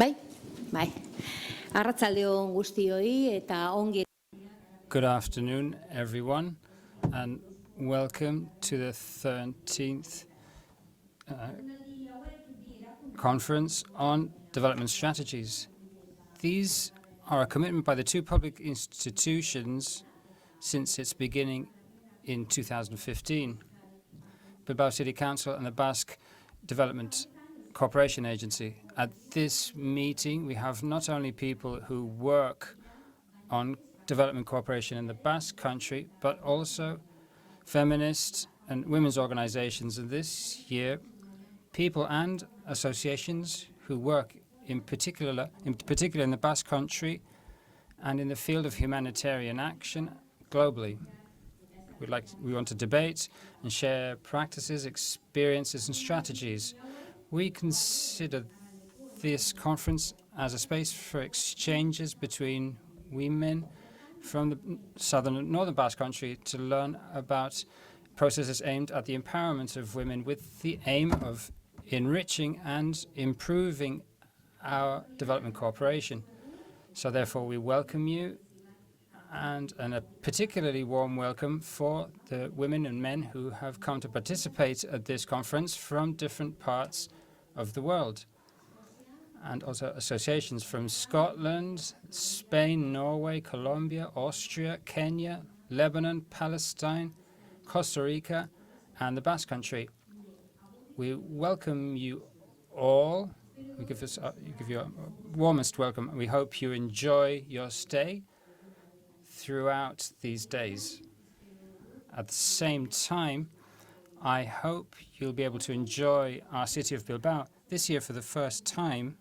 Bai, bai. Arratsaldeon guztioi eta ongi. Good afternoon, everyone, and welcome to the 13th Conference on Development Strategies. These are a commitment by the two public institutions since its beginning in 2015. Bilbao City Council and the Basque Government Cooperation Agency. At this meeting, we have not only people who work on development cooperation in the Basque country, but also feminist and women's organizations. And this year, people and associations who work in particular in the Basque country and in the field of humanitarian action globally. We want to debate and share practices, experiences, and strategies. We consider this conference as a space for exchanges between women from the southern and northern Basque country to learn about processes aimed at the empowerment of women with the aim of enriching and improving our development cooperation. So therefore, we welcome you and a particularly warm welcome for the women and men who have come to participate at this conference from different parts of the world, and also associations from Scotland, Spain, Norway, Colombia, Austria, Kenya, Lebanon, Palestine, Costa Rica, and the Basque country. We welcome you all. We give you a warmest welcome, and we hope you enjoy your stay throughout these days. At the same time, I hope you'll be able to enjoy our city of Bilbao. This year, for the first time,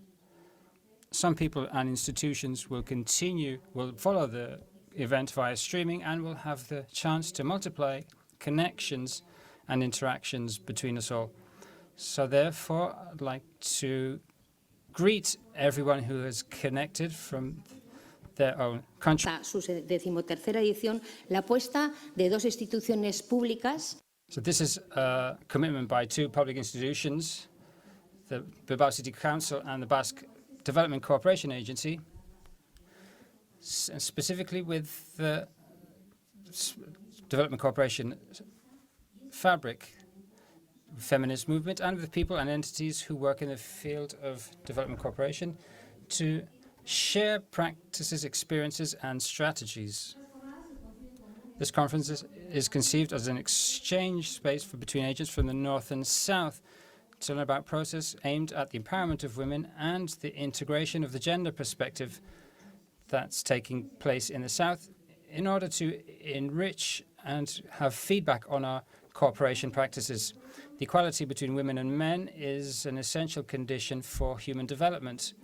some people and institutions will follow the event via streaming and will have the chance to multiply connections and interactions between us all. So therefore, I'd like to greet everyone who has connected from their own country. Su 13ª edición, la apuesta de dos instituciones públicas. So this is a commitment by two public institutions, the Bilbao City Council and the Basque Development Cooperation Agency, specifically with the development cooperation fabric, feminist movement, and with people and entities who work in the field of development cooperation to share practices, experiences, and strategies. This conference is conceived as an exchange space between agents from the north and south to learn about process aimed at the empowerment of women and the integration of the gender perspective that's taking place in the south in order to enrich and have feedback on our cooperation practices. The equality between women and men is an essential condition for human development.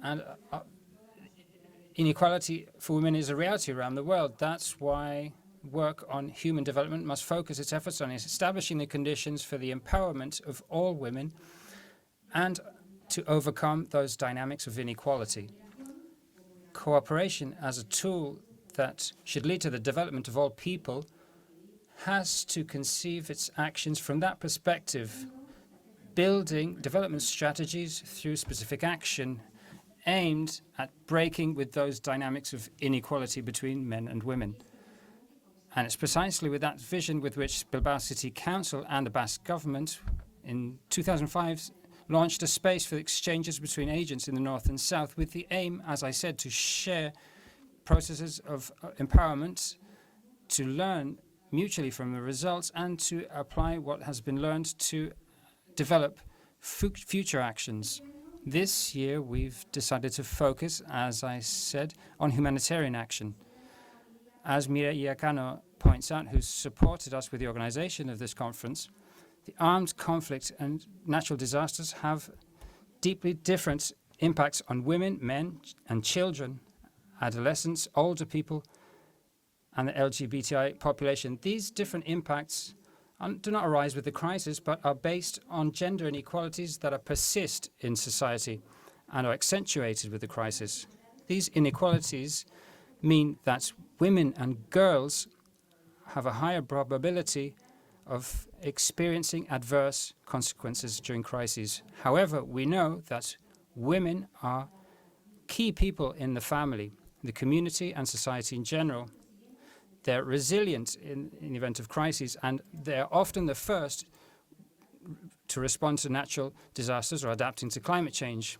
And inequality for women is a reality around the world. That's why work on human development must focus its efforts on establishing the conditions for the empowerment of all women and to overcome those dynamics of inequality. Cooperation as a tool that should lead to the development of all people has to conceive its actions from that perspective, building development strategies through specific action aimed at breaking with those dynamics of inequality between men and women. And it's precisely with that vision with which Bilbao City Council and the Basque Government in 2005 launched a space for exchanges between agents in the north and south with the aim, as I said, to share processes of empowerment, to learn mutually from the results and to apply what has been learned to develop future actions. This year, we've decided to focus, as I said, on humanitarian action. As Mireia Cano points out, who supported us with the organization of this conference, the armed conflict and natural disasters have deeply different impacts on women, men, and children, adolescents, older people, and the LGBTI population. These different impacts do not arise with the crisis, but are based on gender inequalities that persist in society and are accentuated with the crisis. These inequalities mean that women and girls have a higher probability of experiencing adverse consequences during crises. However, we know that women are key people in the family, the community, and society in general. They're resilient in the event of crises, and they're often the first to respond to natural disasters or adapting to climate change.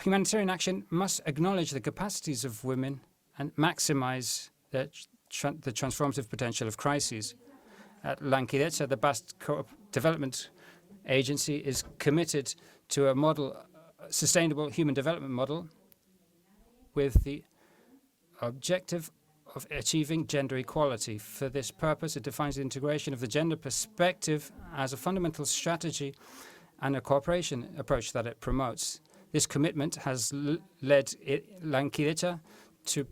Humanitarian action must acknowledge the capacities of women and maximize the transformative potential of crises. At Lankidetza, the Basque Development Agency is committed to a sustainable human development model with the objective of achieving gender equality. For this purpose, it defines the integration of the gender perspective as a fundamental strategy and a cooperation approach that it promotes. This commitment has led Lankidetza to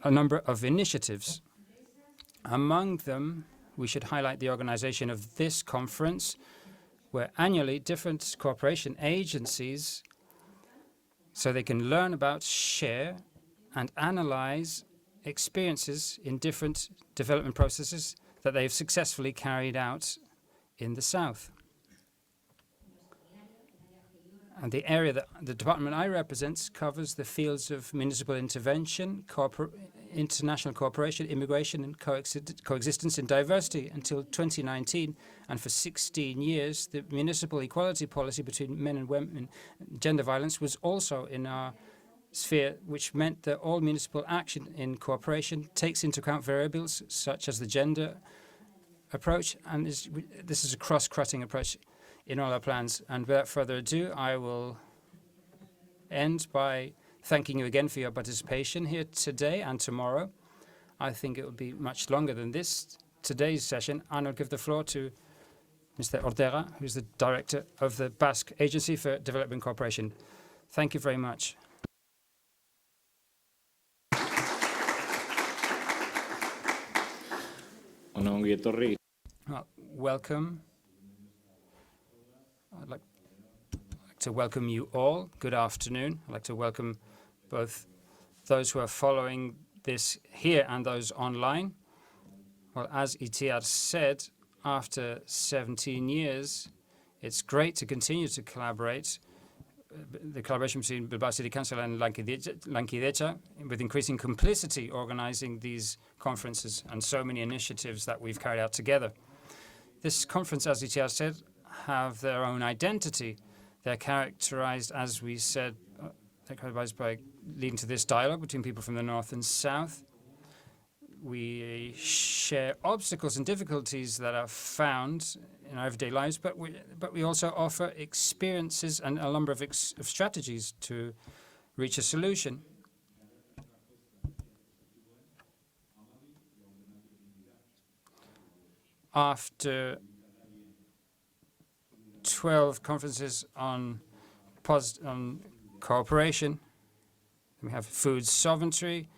a number of initiatives. Among them, we should highlight the organization of this conference, where annually different cooperation agencies, so they can learn about, share, and analyze experiences in different development processes that they've successfully carried out in the south. And the area that the department I represent covers the fields of municipal intervention, international cooperation, immigration, and coexistence in diversity until 2019. And for 16 years, the municipal equality policy between men and women, gender violence, was also in our sphere, which meant that all municipal action in cooperation takes into account variables such as the gender approach, and this is a cross-cutting approach in all our plans. And without further ado, I will end by thanking you again for your participation here today and tomorrow. I think it will be much longer than today's session, and I'll give the floor to Mr. Ortega, who's the director of the Basque Agency for Development Cooperation. Thank you very much. Well, welcome. I'd like to welcome you all. Good afternoon. I'd like to welcome both those who are following this here and those online. Well, as Itiar said, after 17 years, it's great to continue to collaborate, the collaboration between Bilbao City Council and Lankidetza, with increasing complicity organizing these conferences and so many initiatives that we've carried out together. This conference, as Itiar said, have their own identity. They're characterized, as we said, by leading to this dialogue between people from the north and south. We share obstacles and difficulties that are found in our everyday lives, but we also offer experiences and a number of strategies to reach a solution. After 12 conferences on cooperation, we have food sovereignty,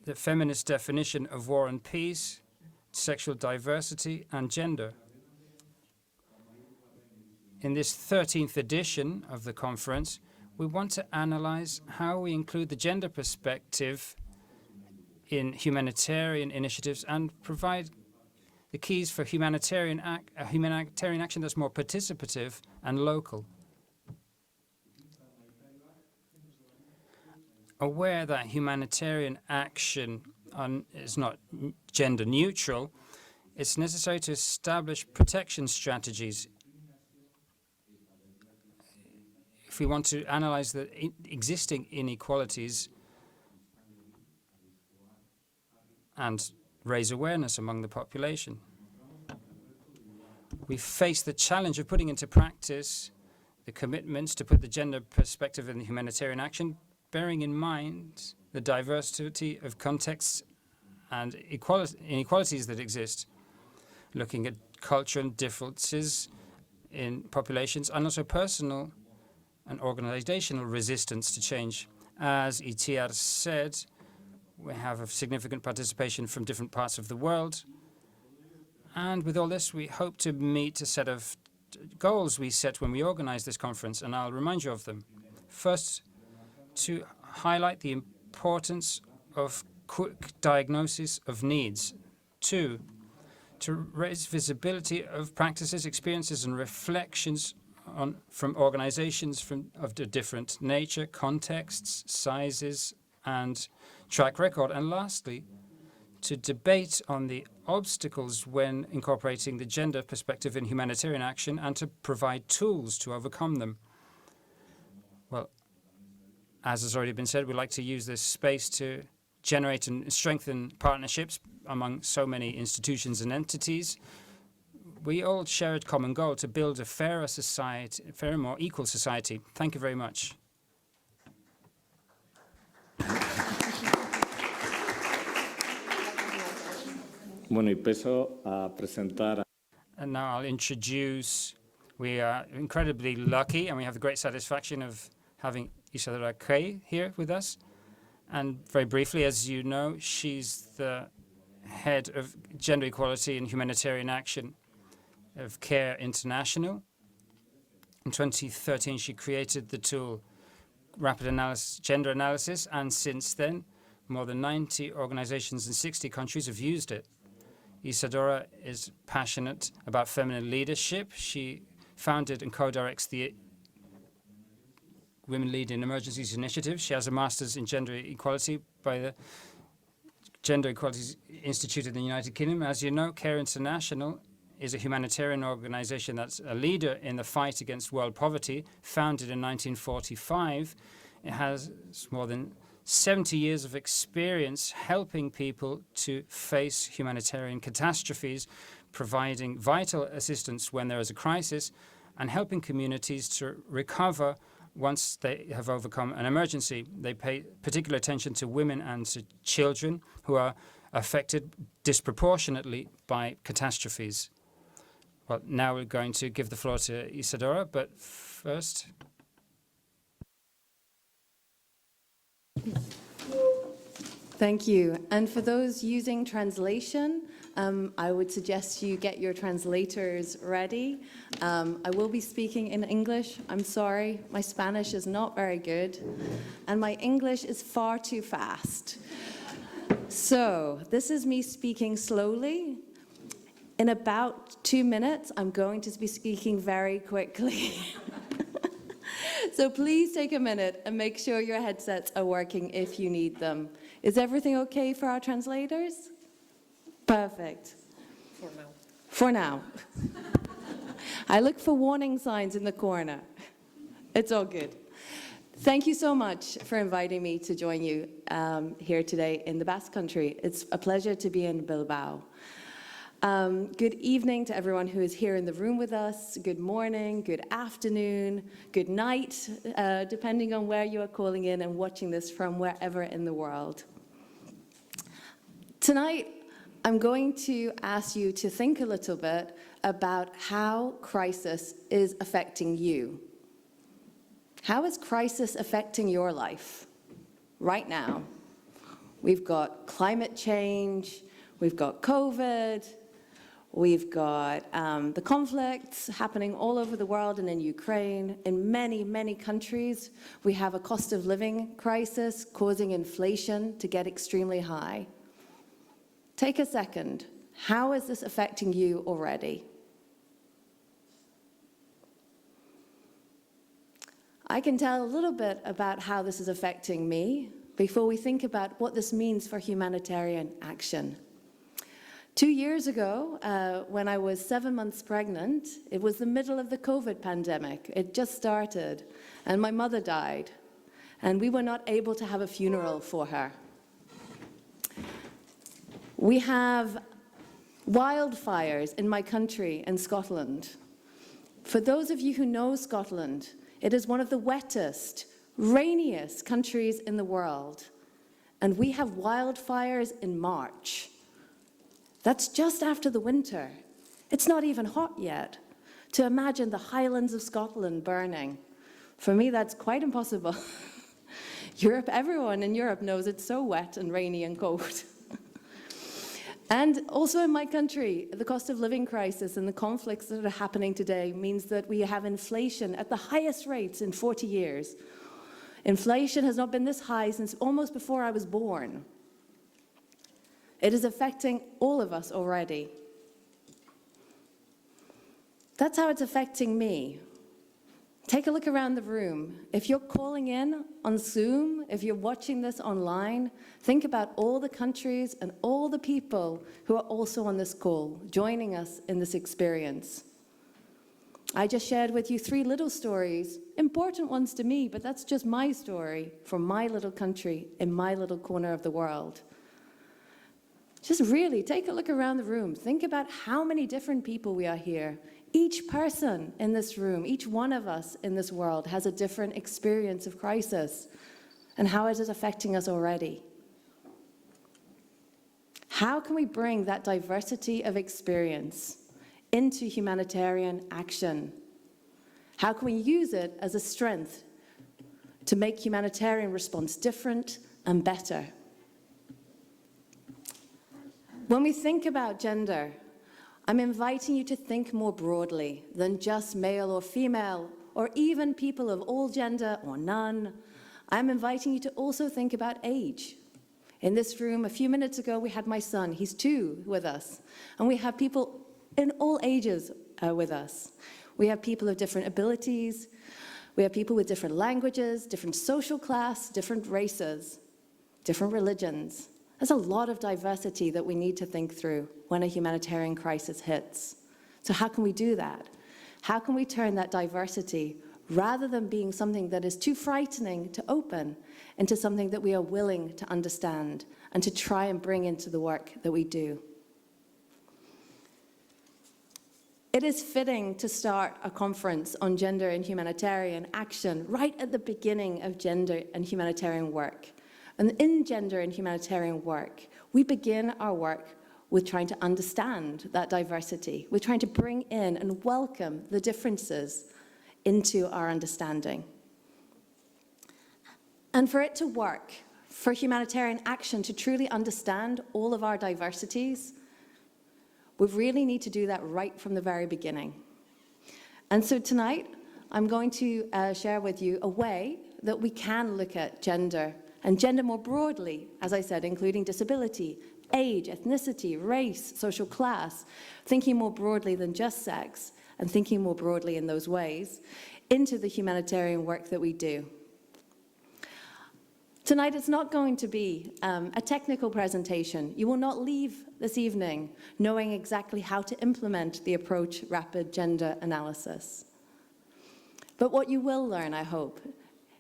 the feminist definition of war and peace, sexual diversity, and gender. In this 13th edition of the conference, we want to analyze how we include the gender perspective in humanitarian initiatives and provide the keys for humanitarian action that's more participative and local. Aware that humanitarian action is not gender neutral, it's necessary to establish protection strategies. If we want to analyze the existing inequalities and raise awareness among the population. We face the challenge of putting into practice the commitments to put the gender perspective in the humanitarian action, bearing in mind the diversity of contexts and inequalities that exist, looking at culture and differences in populations, and also personal and organizational resistance to change. As Itiar said, we have a significant participation from different parts of the world. And with all this, we hope to meet a set of goals we set when we organized this conference, and I'll remind you of them. First, to highlight the importance of quick diagnosis of needs. 2, to raise visibility of practices, experiences, and reflections from organizations of the different nature, contexts, sizes, and track record. And lastly, to debate on the obstacles when incorporating the gender perspective in humanitarian action and to provide tools to overcome them. Well, as has already been said, we'd like to use this space to generate and strengthen partnerships among so many institutions and entities. We all share a common goal to build a fairer society, a fairer, more equal society. Thank you very much. Bueno, y paso a presentar. And now I'll introduce, we are incredibly lucky and we have the great satisfaction of having Isidora Quay here with us. And very briefly, as you know, she's the head of gender equality and humanitarian action of CARE International. In 2013, she created the tool Rapid Analysis, Gender Analysis, and since then, more than 90 organizations in 60 countries have used it. Isidora is passionate about feminine leadership. She founded and co-directs the Women Lead in Emergencies initiative. She has a master's in gender equality by the Gender Equality Institute in the United Kingdom. As you know, CARE International is a humanitarian organization that's a leader in the fight against world poverty, founded in 1945. It has more than 70 years of experience helping people to face humanitarian catastrophes, providing vital assistance when there is a crisis, and helping communities to recover once they have overcome an emergency. They pay particular attention to women and to children who are affected disproportionately by catastrophes. Well, now we're going to give the floor to Isidora, but first... Thank you. And for those using translation, I would suggest you get your translators ready. I will be speaking in English. I'm sorry, my Spanish is not very good, and my English is far too fast. So this is me speaking slowly. In about 2 minutes, I'm going to be speaking very quickly. So please take a minute and make sure your headsets are working if you need them. Is everything okay for our translators? Perfect. For now. For now. I look for warning signs in the corner. It's all good. Thank you so much for inviting me to join you here today in the Basque Country. It's a pleasure to be in Bilbao. Good evening to everyone who is here in the room with us. Good morning, good afternoon, good night, depending on where you are calling in and watching this from, wherever in the world. Tonight, I'm going to ask you to think a little bit about how crisis is affecting you. How is crisis affecting your life right now? We've got climate change, we've got COVID, we've got the conflicts happening all over the world and in Ukraine. In many, many countries, we have a cost of living crisis causing inflation to get extremely high. Take a second. How is this affecting you already? I can tell a little bit about how this is affecting me before we think about what this means for humanitarian action. 2 years ago, when I was 7 months pregnant, it was the middle of the COVID pandemic. It just started, and my mother died, and we were not able to have a funeral for her. We have wildfires in my country, in Scotland. For those of you who know Scotland, it is one of the wettest, rainiest countries in the world. And we have wildfires in March. That's just after the winter. It's not even hot yet. To imagine the Highlands of Scotland burning, for me, that's quite impossible. Everyone in Europe knows it's so wet and rainy and cold. And also in my country, the cost of living crisis and the conflicts that are happening today means that we have inflation at the highest rates in 40 years. Inflation has not been this high since almost before I was born. It is affecting all of us already. That's how it's affecting me. Take a look around the room. If you're calling in on Zoom, if you're watching this online, think about all the countries and all the people who are also on this call, joining us in this experience. I just shared with you 3 little stories, important ones to me, but that's just my story from my little country in my little corner of the world. Just really take a look around the room. Think about how many different people we are here. Each person in this room, each one of us in this world has a different experience of crisis and how it is affecting us already. How can we bring that diversity of experience into humanitarian action? How can we use it as a strength to make humanitarian response different and better? When we think about gender, I'm inviting you to think more broadly than just male or female, or even people of all gender or none. I'm inviting you to also think about age. In this room, a few minutes ago, we had my son. He's 2 with us. And we have people in all ages with us. We have people of different abilities. We have people with different languages, different social class, different races, different religions. There's a lot of diversity that we need to think through when a humanitarian crisis hits. So how can we do that? How can we turn that diversity, rather than being something that is too frightening to open, into something that we are willing to understand and to try and bring into the work that we do? It is fitting to start a conference on gender and humanitarian action right at the beginning of gender and humanitarian work. And in gender and humanitarian work, we begin our work with trying to understand that diversity. We're trying to bring in and welcome the differences into our understanding. And for it to work, for humanitarian action to truly understand all of our diversities, we really need to do that right from the very beginning. And so tonight, I'm going to share with you a way that we can look at gender, and gender more broadly, as I said, including disability, age, ethnicity, race, social class, thinking more broadly than just sex, and thinking more broadly in those ways, into the humanitarian work that we do. Tonight, it's not going to be a technical presentation. You will not leave this evening knowing exactly how to implement the approach rapid gender analysis. But what you will learn, I hope,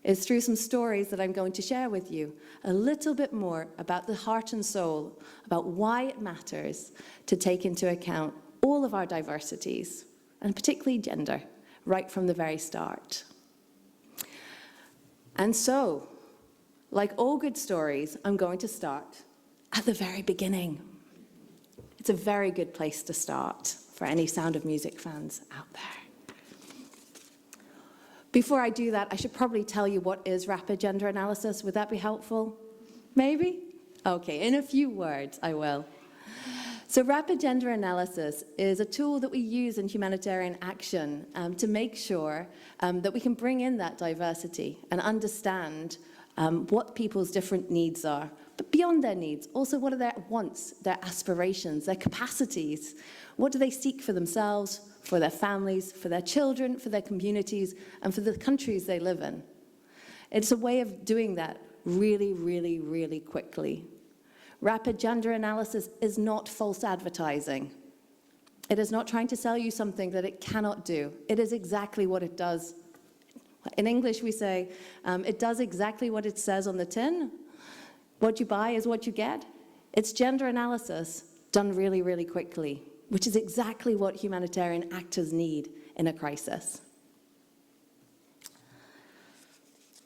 is through some stories that I'm going to share with you, a little bit more about the heart and soul, about why it matters to take into account all of our diversities, and particularly gender, right from the very start. And so, like all good stories, I'm going to start at the very beginning. It's a very good place to start for any Sound of Music fans out there. Before I do that, I should probably tell you what is rapid gender analysis. Would that be helpful? Maybe? Okay, in a few words, I will. So rapid gender analysis is a tool that we use in humanitarian action to make sure that we can bring in that diversity and understand what people's different needs are. But beyond their needs, also what are their wants, their aspirations, their capacities? What do they seek for themselves, for their families, for their children, for their communities, and for the countries they live in? It's a way of doing that really, really, really quickly. Rapid gender analysis is not false advertising. It is not trying to sell you something that it cannot do. It is exactly what it does. In English, we say, it does exactly what it says on the tin. What you buy is what you get. It's gender analysis done really, really quickly, which is exactly what humanitarian actors need in a crisis.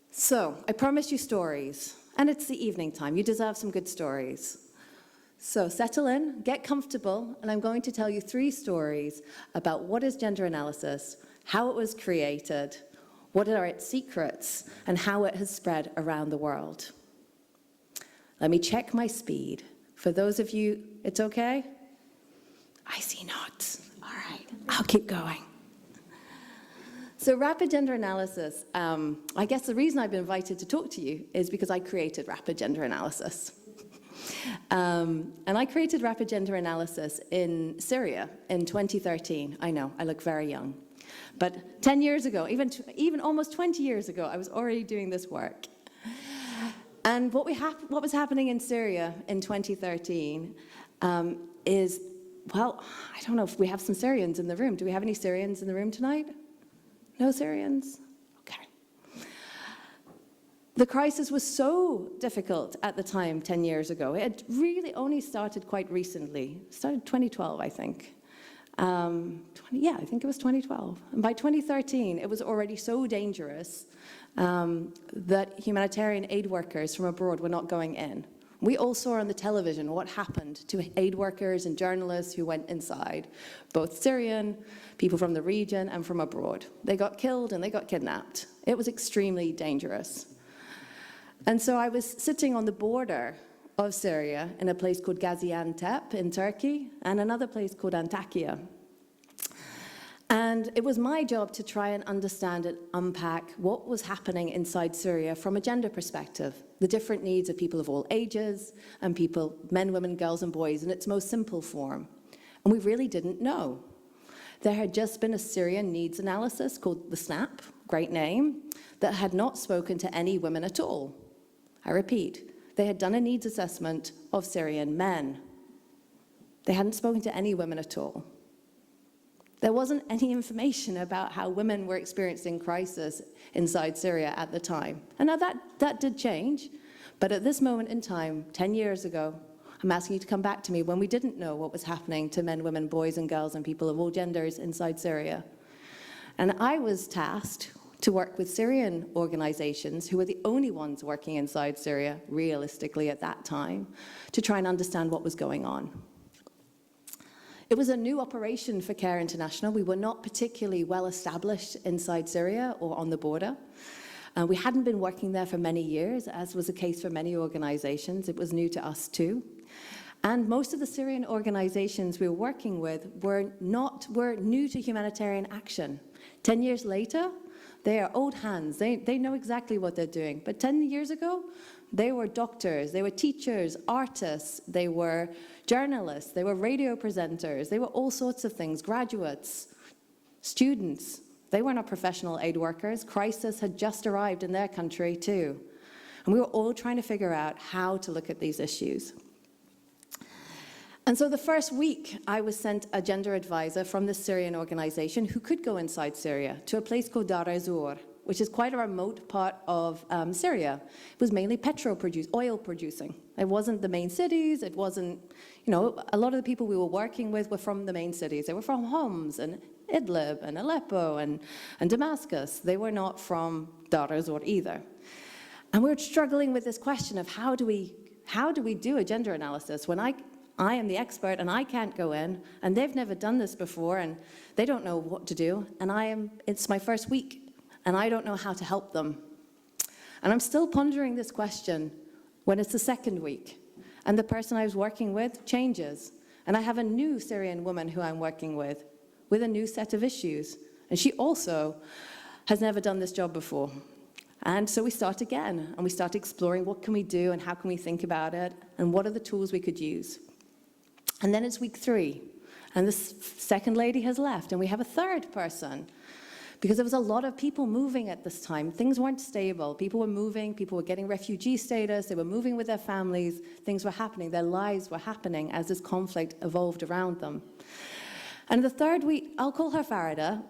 So, I promised you stories, and it's the evening time. You deserve some good stories. So settle in, get comfortable, and I'm going to tell you 3 stories about what is gender analysis, how it was created, what are its secrets, and how it has spread around the world. Let me check my speed. For those of you, it's okay? I see nods. All right, I'll keep going. So rapid gender analysis, I guess the reason I've been invited to talk to you is because I created rapid gender analysis. And I created rapid gender analysis in Syria in 2013. I know, I look very young. But 10 years ago, even almost 20 years ago, I was already doing this work. And what was happening in Syria in 2013 is, well, I don't know if we have some Syrians in the room. Do we have any Syrians in the room tonight? No Syrians? Okay. The crisis was so difficult at the time, 10 years ago. It had really only started quite recently. It started 2012, I think. I think it was 2012. And by 2013, it was already so dangerous that humanitarian aid workers from abroad were not going in. We all saw on the television what happened to aid workers and journalists who went inside, both Syrian, people from the region, and from abroad. They got killed and they got kidnapped. It was extremely dangerous. And so I was sitting on the border of Syria in a place called Gaziantep in Turkey and another place called Antakya. And it was my job to try and understand and unpack what was happening inside Syria from a gender perspective, the different needs of people of all ages and people, men, women, girls, and boys in its most simple form. And we really didn't know. There had just been a Syrian needs analysis called the SNAP, great name, that had not spoken to any women at all. I repeat, they had done a needs assessment of Syrian men. They hadn't spoken to any women at all. There wasn't any information about how women were experiencing crisis inside Syria at the time. And now that did change, but at this moment in time, 10 years ago, I'm asking you to come back to me when we didn't know what was happening to men, women, boys, and girls, and people of all genders inside Syria. And I was tasked to work with Syrian organizations who were the only ones working inside Syria, realistically at that time, to try and understand what was going on. It was a new operation for CARE International. We were not particularly well established inside Syria or on the border. We hadn't been working there for many years, as was the case for many organizations. It was new to us too. And most of the Syrian organizations we were working with were new to humanitarian action. 10 years later, they are old hands. They know exactly what they're doing. But 10 years ago, they were doctors, they were teachers, artists, they were journalists, they were radio presenters, they were all sorts of things, graduates, students. They were not professional aid workers. Crisis had just arrived in their country too. And we were all trying to figure out how to look at these issues. And so the first week, I was sent a gender advisor from the Syrian organization who could go inside Syria to a place called Dar ez-Zor, which is quite a remote part of Syria. It was mainly oil producing. It wasn't the main cities, it wasn't, a lot of the people we were working with were from the main cities. They were from Homs and Idlib and Aleppo and Damascus. They were not from Dar ez-Zor either. And we were struggling with this question of how do we do a gender analysis when I am the expert and I can't go in, and they've never done this before and they don't know what to do, and it's my first week. And I don't know how to help them. And I'm still pondering this question when it's the second week. And the person I was working with changes. And I have a new Syrian woman who I'm working with a new set of issues. And she also has never done this job before. And so we start again. And we start exploring what can we do and how can we think about it and what are the tools we could use. And then it's week 3. And this second lady has left. And we have a third person. Because there was a lot of people moving at this time. Things weren't stable. People were moving, people were getting refugee status, they were moving with their families, things were happening, their lives were happening as this conflict evolved around them. And the third week, I'll call her Farida,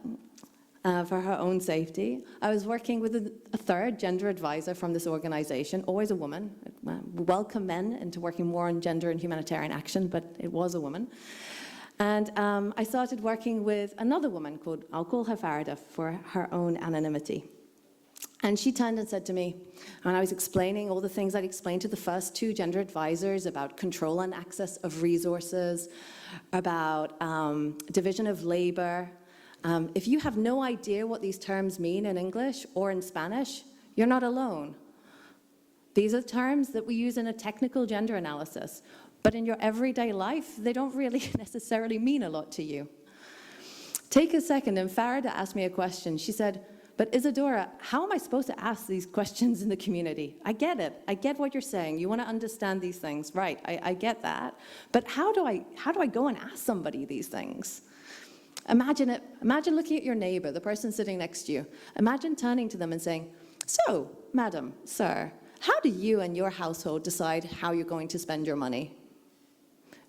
for her own safety. I was working with a third gender advisor from this organization, always a woman. We welcome men into working more on gender and humanitarian action, but it was a woman. And I started working with another woman called, I'll call her Farida for her own anonymity. And she turned and said to me, and I was explaining all the things I'd explained to the first 2 gender advisors about control and access of resources, about division of labor. If you have no idea what these terms mean in English or in Spanish, you're not alone. These are terms that we use in a technical gender analysis. But in your everyday life, they don't really necessarily mean a lot to you. Take a second, and Farida asked me a question. She said, But Isidora, how am I supposed to ask these questions in the community? I get it. I get what you're saying. You want to understand these things. Right, I get that. But how do I go and ask somebody these things? Imagine it. Imagine looking at your neighbor, the person sitting next to you. Imagine turning to them and saying, so, madam, sir, how do you and your household decide how you're going to spend your money?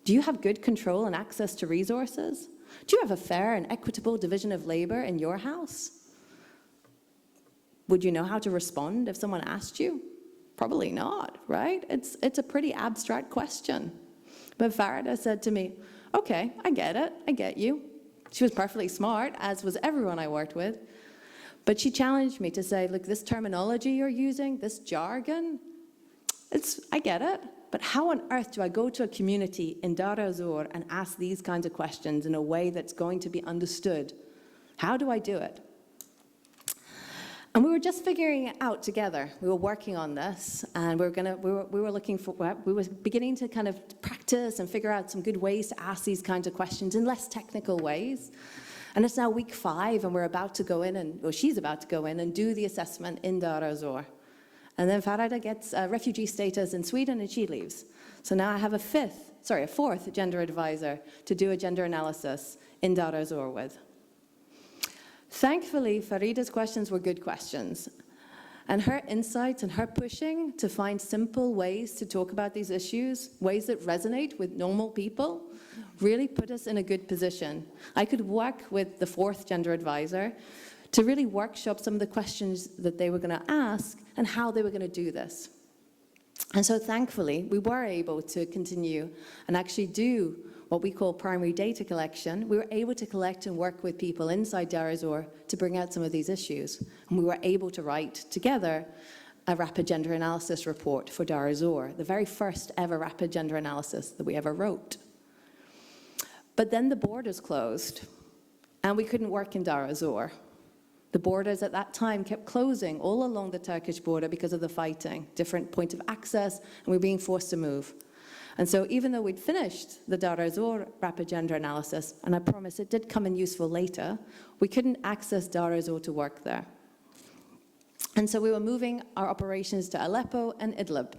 Do you have good control and access to resources? Do you have a fair and equitable division of labor in your house? Would you know how to respond if someone asked you? Probably not, right? It's a pretty abstract question. But Farida said to me, okay, I get it, I get you. She was perfectly smart, as was everyone I worked with. But she challenged me to say, look, this terminology you're using, this jargon, I get it. But how on earth do I go to a community in Dar ez-Zor and ask these kinds of questions in a way that's going to be understood? How do I do it? And we were just figuring it out together. We were working on this, and we were beginning to kind of practice and figure out some good ways to ask these kinds of questions in less technical ways. And it's now week 5, and we're about to go in, she's about to go in and do the assessment in Dar ez-Zor. And then Farida gets refugee status in Sweden, and she leaves. So now I have a fourth gender advisor to do a gender analysis in Dar ez-Zor with. Thankfully, Farida's questions were good questions. And her insights and her pushing to find simple ways to talk about these issues, ways that resonate with normal people, really put us in a good position. I could work with the 4th gender advisor to really workshop some of the questions that they were going to ask and how they were going to do this. And so thankfully, we were able to continue and actually do what we call primary data collection. We were able to collect and work with people inside Dar ez-Zor to bring out some of these issues. And we were able to write together a rapid gender analysis report for Dar ez-Zor, the very first ever rapid gender analysis that we ever wrote. But then the borders closed, and we couldn't work in Dar ez-Zor. The borders at that time kept closing all along the Turkish border because of the fighting, different point of access, and we were being forced to move. And so even though we'd finished the Dar ez-Zor rapid gender analysis, and I promise it did come in useful later, we couldn't access Dar ez-Zor to work there. And so we were moving our operations to Aleppo and Idlib.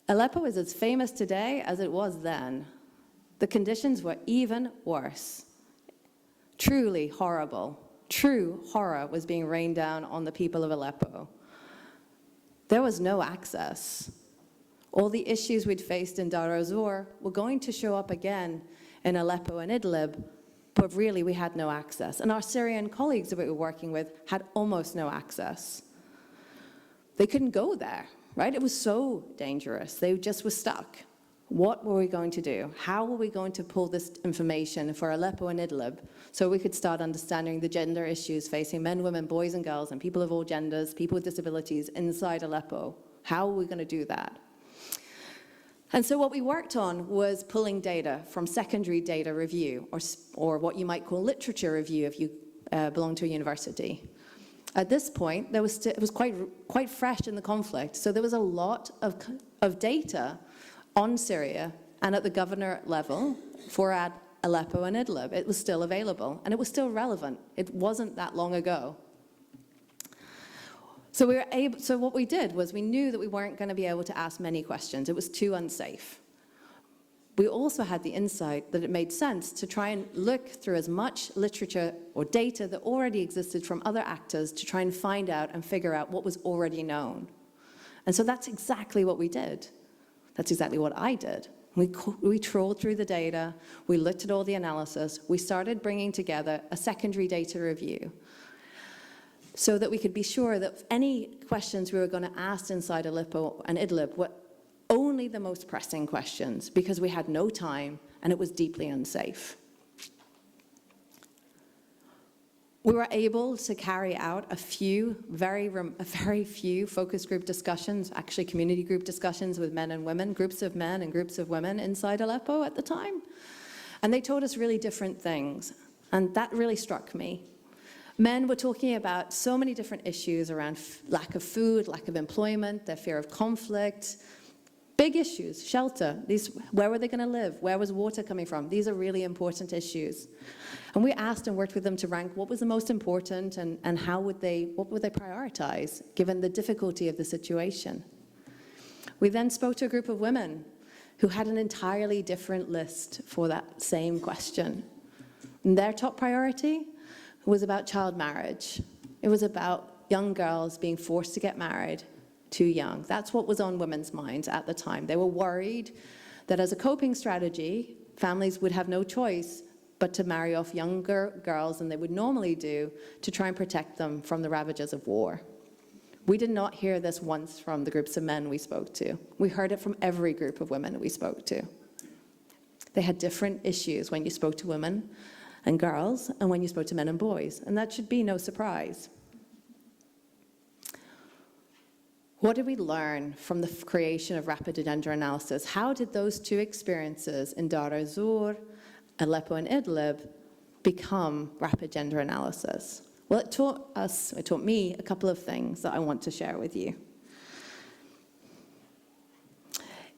Aleppo is as famous today as it was then. The conditions were even worse. Truly horrible. True horror was being rained down on the people of Aleppo. There was no access. All the issues we'd faced in Dar ez-Zor were going to show up again in Aleppo and Idlib, but really we had no access. And our Syrian colleagues that we were working with had almost no access. They couldn't go there, right? It was so dangerous. They just were stuck. What were we going to do? How were we going to pull this information for Aleppo and Idlib so we could start understanding the gender issues facing men, women, boys and girls, and people of all genders, people with disabilities inside Aleppo? How are we going to do that? And so what we worked on was pulling data from secondary data review, or what you might call literature review if you belong to a university. At this point, it was quite fresh in the conflict, so there was a lot of data on Syria and at the governor level for Aleppo and Idlib. It was still available, and it was still relevant. It wasn't that long ago. So what we did was we knew that we weren't going to be able to ask many questions. It was too unsafe. We also had the insight that it made sense to try and look through as much literature or data that already existed from other actors to try and find out and figure out what was already known. And so that's exactly what we did. That's exactly what I did. We trawled through the data, we looked at all the analysis, we started bringing together a secondary data review so that we could be sure that any questions we were going to ask inside Aleppo and Idlib were only the most pressing questions, because we had no time and it was deeply unsafe. We were able to carry out a very few focus group discussions, actually community group discussions with men and women, groups of men and groups of women inside Aleppo at the time. And they told us really different things, and that really struck me. Men were talking about so many different issues around lack of food, lack of employment, their fear of conflict, Big issues, shelter, where were they going to live? Where was water coming from? These are really important issues. And we asked and worked with them to rank what was the most important and what would they prioritize, given the difficulty of the situation. We then spoke to a group of women who had an entirely different list for that same question. And their top priority was about child marriage. It was about young girls being forced to get married too young. That's what was on women's minds at the time. They were worried that as a coping strategy, families would have no choice but to marry off younger girls than they would normally do to try and protect them from the ravages of war. We did not hear this once from the groups of men we spoke to. We heard it from every group of women we spoke to. They had different issues when you spoke to women and girls and when you spoke to men and boys, and that should be no surprise. What did we learn from the creation of rapid gender analysis? How did those two experiences in Dar ez-Zor, Aleppo and Idlib become rapid gender analysis? Well, it taught me a couple of things that I want to share with you.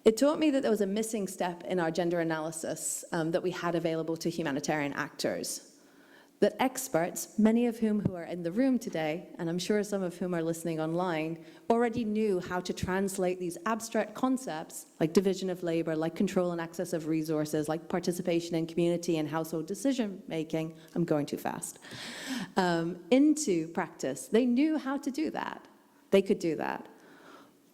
It taught me that there was a missing step in our gender analysis that we had available to humanitarian actors. That experts, many of whom who are in the room today, and I'm sure some of whom are listening online, already knew how to translate these abstract concepts, like division of labor, like control and access of resources, like participation in community and household decision-making, I'm going too fast, into practice. They knew how to do that. They could do that.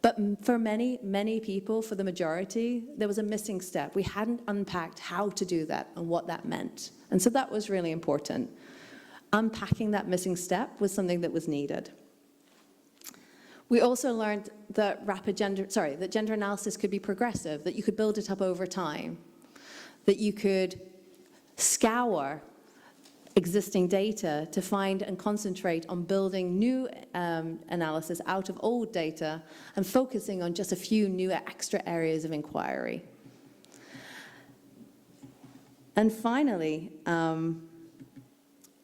But for many, many people, for the majority, there was a missing step. We hadn't unpacked how to do that and what that meant. And so that was really important. Unpacking that missing step was something that was needed. We also learned that that gender analysis could be progressive, that you could build it up over time, that you could scour existing data to find and concentrate on building new analysis out of old data and focusing on just a few new extra areas of inquiry. And finally,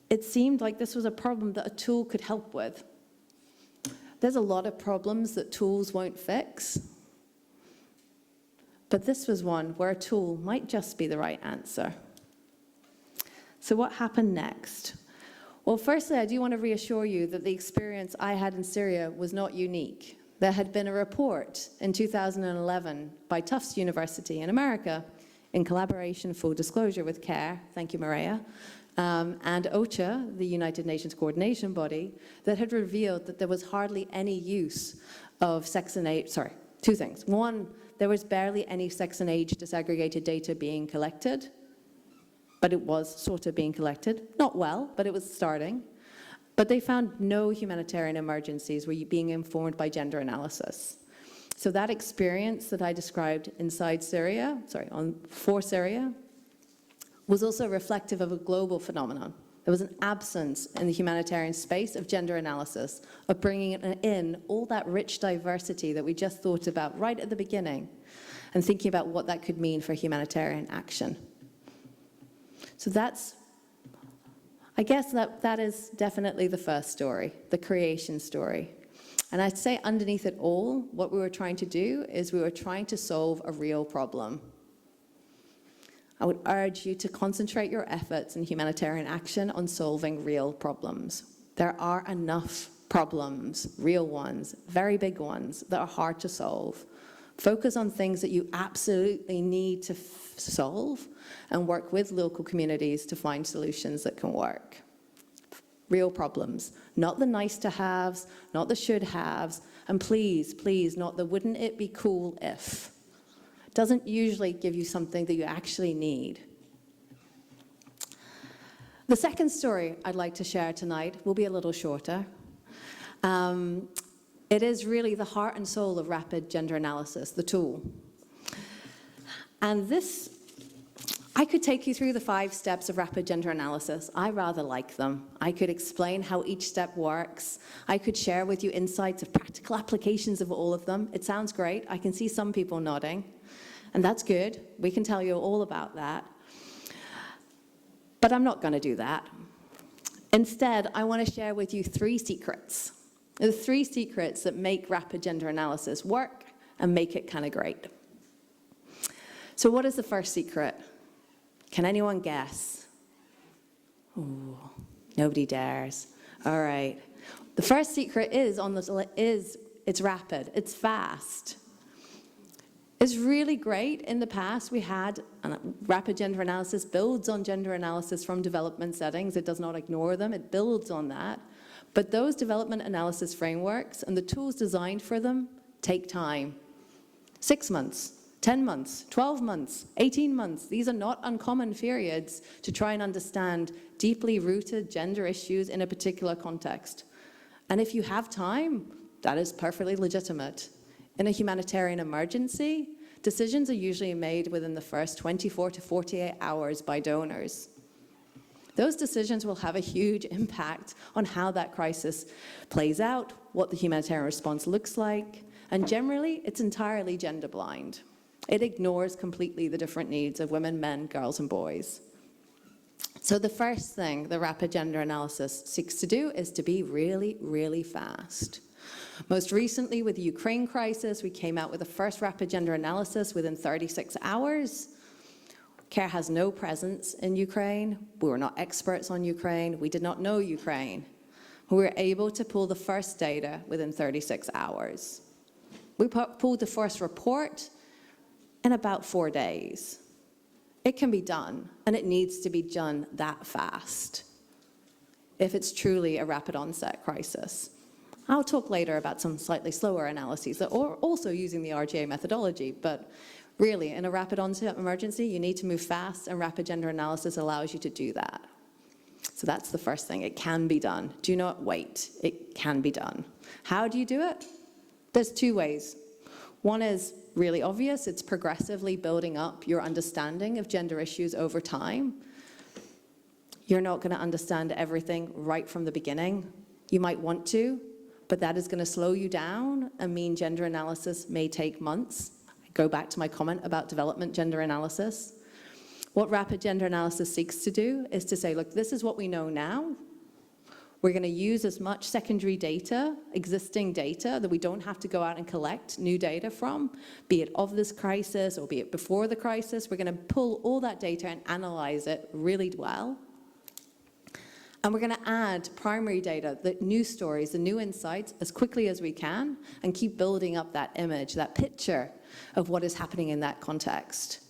it seemed like this was a problem that a tool could help with. There's a lot of problems that tools won't fix, but this was one where a tool might just be the right answer. So what happened next? Well, firstly, I do want to reassure you that the experience I had in Syria was not unique. There had been a report in 2011 by Tufts University in America, in collaboration, full disclosure, with CARE, thank you, Maria, and OCHA, the United Nations coordination body, that had revealed that there was hardly any use of sex and age, two things. One, there was barely any sex and age disaggregated data being collected, but it was sort of being collected. Not well, but it was starting. But they found no humanitarian emergencies were being informed by gender analysis. So that experience that I described inside Syria, for Syria, was also reflective of a global phenomenon. There was an absence in the humanitarian space of gender analysis, of bringing in all that rich diversity that we just thought about right at the beginning, and thinking about what that could mean for humanitarian action. So I guess that is definitely the first story, the creation story. And I'd say underneath it all, what we were trying to do is we were trying to solve a real problem. I would urge you to concentrate your efforts in humanitarian action on solving real problems. There are enough problems, real ones, very big ones, that are hard to solve. Focus on things that you absolutely need to solve and work with local communities to find solutions that can work. Real problems, not the nice to haves, not the should haves, and please, please, not the wouldn't it be cool if. It doesn't usually give you something that you actually need. The second story I'd like to share tonight will be a little shorter. It is really the heart and soul of rapid gender analysis, the tool. And this, I could take you through the 5 steps of rapid gender analysis. I rather like them. I could explain how each step works. I could share with you insights of practical applications of all of them. It sounds great. I can see some people nodding, and that's good. We can tell you all about that. But I'm not going to do that. Instead, I want to share with you 3 secrets. The 3 secrets that make rapid gender analysis work and make it kind of great. So what is the first secret? Can anyone guess? Ooh, nobody dares. All right. The first secret is it's rapid, it's fast. It's really great. In the past, we had rapid gender analysis builds on gender analysis from development settings. It does not ignore them. It builds on that. But those development analysis frameworks and the tools designed for them take time. 6 months, 10 months, 12 months, 18 months. These are not uncommon periods to try and understand deeply rooted gender issues in a particular context. And if you have time, that is perfectly legitimate. In a humanitarian emergency, decisions are usually made within the first 24 to 48 hours by donors. Those decisions will have a huge impact on how that crisis plays out, what the humanitarian response looks like, and generally, it's entirely gender blind. It ignores completely the different needs of women, men, girls, and boys. So the first thing the rapid gender analysis seeks to do is to be really, really fast. Most recently, with the Ukraine crisis, we came out with the first rapid gender analysis within 36 hours. CARE has no presence in Ukraine. We were not experts on Ukraine. We did not know Ukraine. We were able to pull the first data within 36 hours. We pulled the first report in about 4 days. It can be done, and it needs to be done that fast if it's truly a rapid onset crisis. I'll talk later about some slightly slower analyses that are also using the RGA methodology, but really, in a rapid onset emergency, you need to move fast, and rapid gender analysis allows you to do that. So that's the first thing. It can be done. Do not wait. It can be done. How do you do it? There's 2 ways. One is really obvious. It's progressively building up your understanding of gender issues over time. You're not going to understand everything right from the beginning. You might want to, but that is going to slow you down and mean gender analysis may take months. I go back to my comment about development gender analysis. What rapid gender analysis seeks to do is to say, look, this is what we know now. We're going to use as much secondary data, existing data, that we don't have to go out and collect new data from, be it of this crisis or be it before the crisis. We're going to pull all that data and analyze it really well. And we're going to add primary data, the news stories, the new insights as quickly as we can, and keep building up that image, that picture of what is happening in that context.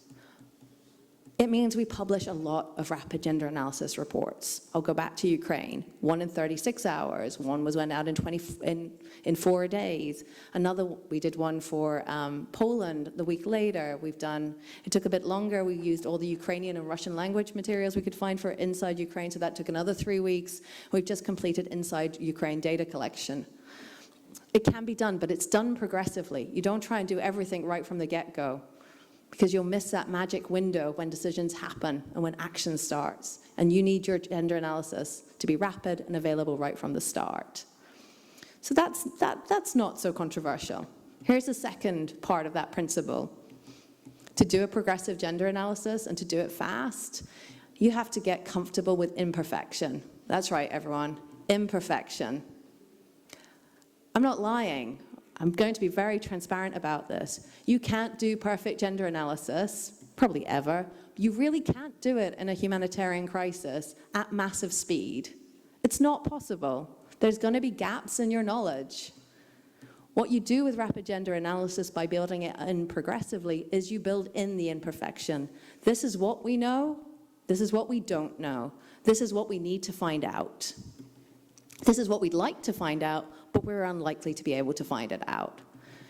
It means we publish a lot of rapid gender analysis reports. I'll go back to Ukraine. 1 in 36 hours. One went out in 4 days. Another, we did one for Poland the week later. It took a bit longer. We used all the Ukrainian and Russian language materials we could find for inside Ukraine, so that took another 3 weeks. We've just completed inside Ukraine data collection. It can be done, but it's done progressively. You don't try and do everything right from the get-go, because you'll miss that magic window when decisions happen and when action starts. And you need your gender analysis to be rapid and available right from the start. So that's not so controversial. Here's the second part of that principle. To do a progressive gender analysis and to do it fast, you have to get comfortable with imperfection. That's right, everyone, imperfection. I'm not lying. I'm going to be very transparent about this. You can't do perfect gender analysis, probably ever. You really can't do it in a humanitarian crisis at massive speed. It's not possible. There's going to be gaps in your knowledge. What you do with rapid gender analysis by building it in progressively is you build in the imperfection. This is what we know. This is what we don't know. This is what we need to find out. This is what we'd like to find out, but we're unlikely to be able to find it out.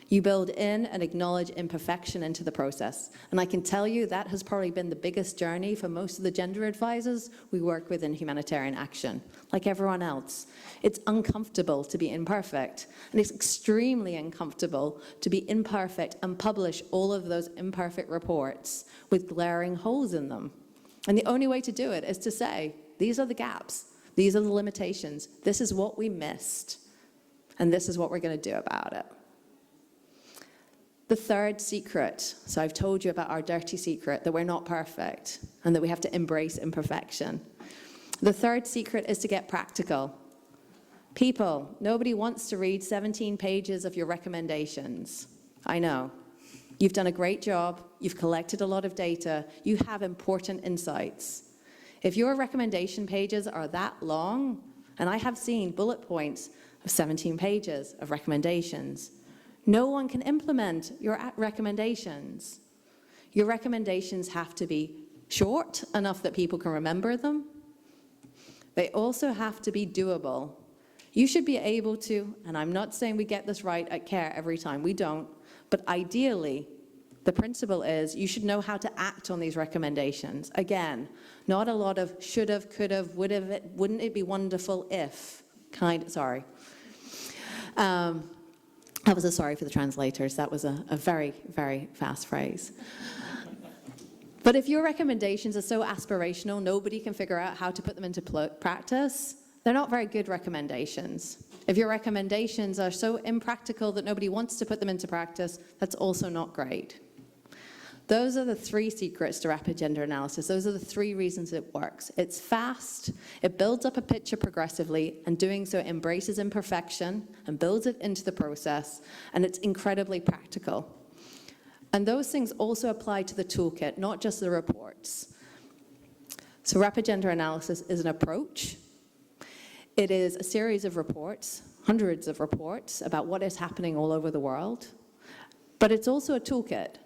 You build in and acknowledge imperfection into the process. And I can tell you that has probably been the biggest journey for most of the gender advisors we work with in humanitarian action, like everyone else. It's uncomfortable to be imperfect, and it's extremely uncomfortable to be imperfect and publish all of those imperfect reports with glaring holes in them. And the only way to do it is to say, these are the gaps. These are the limitations. This is what we missed. And this is what we're going to do about it. The third secret, so I've told you about our dirty secret, that we're not perfect and that we have to embrace imperfection. The third secret is to get practical. People, nobody wants to read 17 pages of your recommendations. I know. You've done a great job. You've collected a lot of data. You have important insights. If your recommendation pages are that long, and I have seen bullet points of 17 pages of recommendations, no one can implement your recommendations. Your recommendations have to be short enough that people can remember them. They also have to be doable. You should be able to, and I'm not saying we get this right at CARE every time, we don't, but ideally, the principle is you should know how to act on these recommendations. Again, not a lot of should've, could've, would've, wouldn't it be wonderful if, sorry. That was a sorry for the translators. That was a very, very fast phrase. But if your recommendations are so aspirational, nobody can figure out how to put them into practice, they're not very good recommendations. If your recommendations are so impractical that nobody wants to put them into practice, that's also not great. Those are the 3 secrets to rapid gender analysis. Those are the 3 reasons it works. It's fast, it builds up a picture progressively, and doing so embraces imperfection and builds it into the process, and it's incredibly practical. And those things also apply to the toolkit, not just the reports. So rapid gender analysis is an approach. It is a series of reports, hundreds of reports about what is happening all over the world. But it's also a toolkit.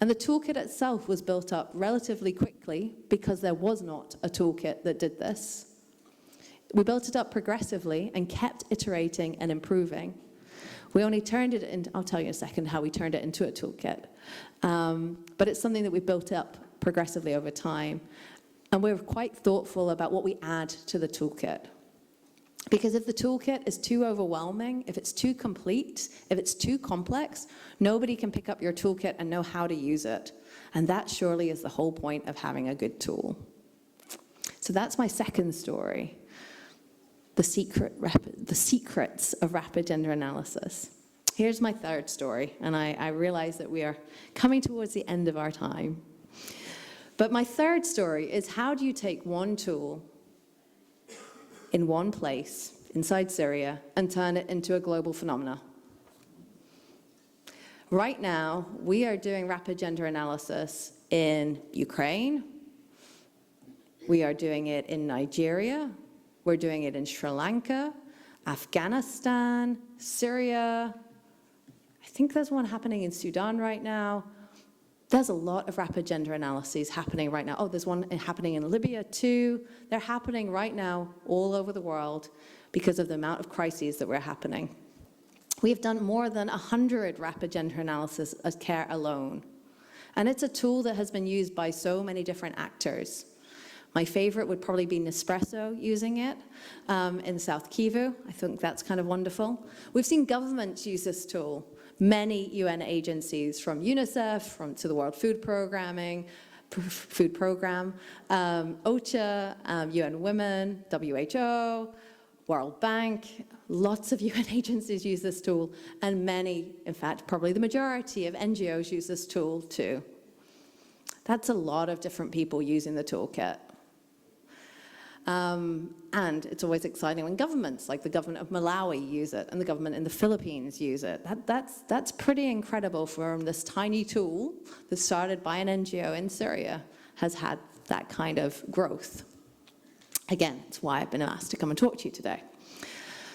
And the toolkit itself was built up relatively quickly because there was not a toolkit that did this. We built it up progressively and kept iterating and improving. We only turned it into, I'll tell you in a second how we turned it into a toolkit. But it's something that we built up progressively over time. And we're quite thoughtful about what we add to the toolkit. Because if the toolkit is too overwhelming, if it's too complete, if it's too complex, nobody can pick up your toolkit and know how to use it. And that surely is the whole point of having a good tool. So that's my second story, the secrets of rapid gender analysis. Here's my third story, and I realize that we are coming towards the end of our time. But my third story is, how do you take one tool in one place inside Syria and turn it into a global phenomena? Right now, we are doing rapid gender analysis in Ukraine. We are doing it in Nigeria. We're doing it in Sri Lanka, Afghanistan, Syria. I think there's one happening in Sudan right now. There's a lot of rapid gender analyses happening right now. Oh, there's one happening in Libya too. They're happening right now all over the world because of the amount of crises that were happening. We've done more than 100 rapid gender analysis at CARE alone. And it's a tool that has been used by so many different actors. My favorite would probably be Nespresso using it in South Kivu. I think that's kind of wonderful. We've seen governments use this tool. Many UN agencies, from UNICEF to the World Food Program, OCHA, UN Women, WHO, World Bank, lots of UN agencies use this tool, and many, in fact, probably the majority of NGOs use this tool too. That's a lot of different people using the toolkit. And it's always exciting when governments, like the government of Malawi, use it, and the government in the Philippines use it. That's pretty incredible for this tiny tool that started by an NGO in Syria has had that kind of growth. Again, it's why I've been asked to come and talk to you today.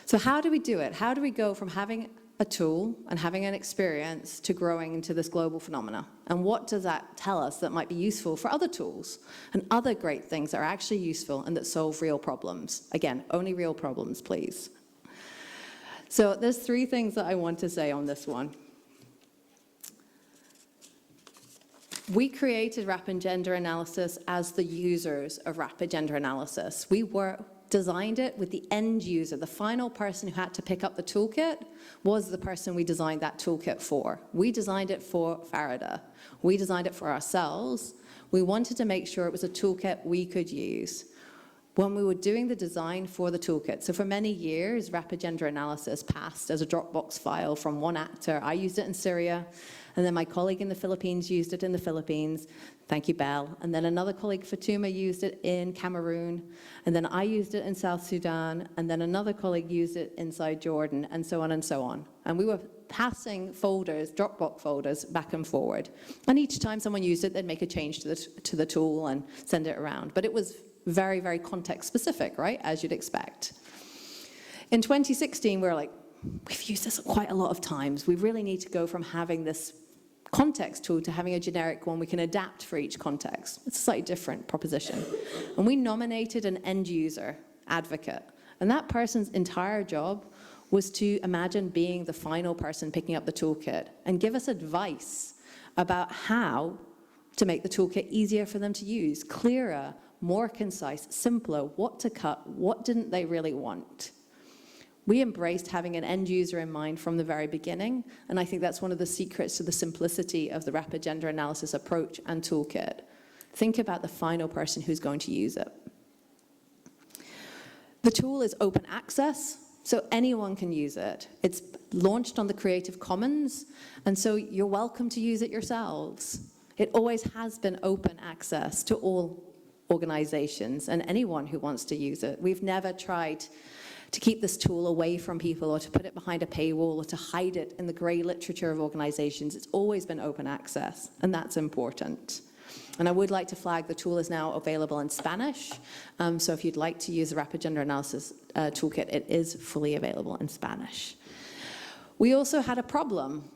So how do we do it? How do we go from having a tool and having an experience to growing into this global phenomena? And what does that tell us that might be useful for other tools and other great things that are actually useful and that solve real problems? Again, only real problems, please. So there's 3 things that I want to say on this one. We created rapid gender analysis as the users of rapid gender analysis. We designed it with the end user. The final person who had to pick up the toolkit was the person we designed that toolkit for. We designed it for Farida. We designed it for ourselves. We wanted to make sure it was a toolkit we could use when we were doing the design for the toolkit. So for many years, rapid gender analysis passed as a Dropbox file from one actor. I used it in Syria, and then my colleague in the Philippines used it in the Philippines. Thank you, Belle. And then another colleague, Fatuma, used it in Cameroon. And then I used it in South Sudan. And then another colleague used it inside Jordan, and so on and so on. And we were passing folders, Dropbox folders, back and forward. And each time someone used it, they'd make a change to the tool and send it around. But it was very, very context specific, right, as you'd expect. In 2016, we were like, we've used this quite a lot of times. We really need to go from having this context tool to having a generic one we can adapt for each context. It's a slightly different proposition. And we nominated an end user advocate. And that person's entire job was to imagine being the final person picking up the toolkit and give us advice about how to make the toolkit easier for them to use, clearer, more concise, simpler, what to cut, what didn't they really want. We embraced having an end user in mind from the very beginning, and I think that's one of the secrets to the simplicity of the rapid gender analysis approach and toolkit. Think about the final person who's going to use it. The tool is open access, so anyone can use it. It's launched on the Creative Commons, and so you're welcome to use it yourselves. It always has been open access to all organizations and anyone who wants to use it. We've never tried to keep this tool away from people or to put it behind a paywall or to hide it in the grey literature of organizations. It's always been open access, and that's important. And I would like to flag the tool is now available in Spanish. So if you'd like to use the Rapid Gender Analysis Toolkit, it is fully available in Spanish. We also had a problem.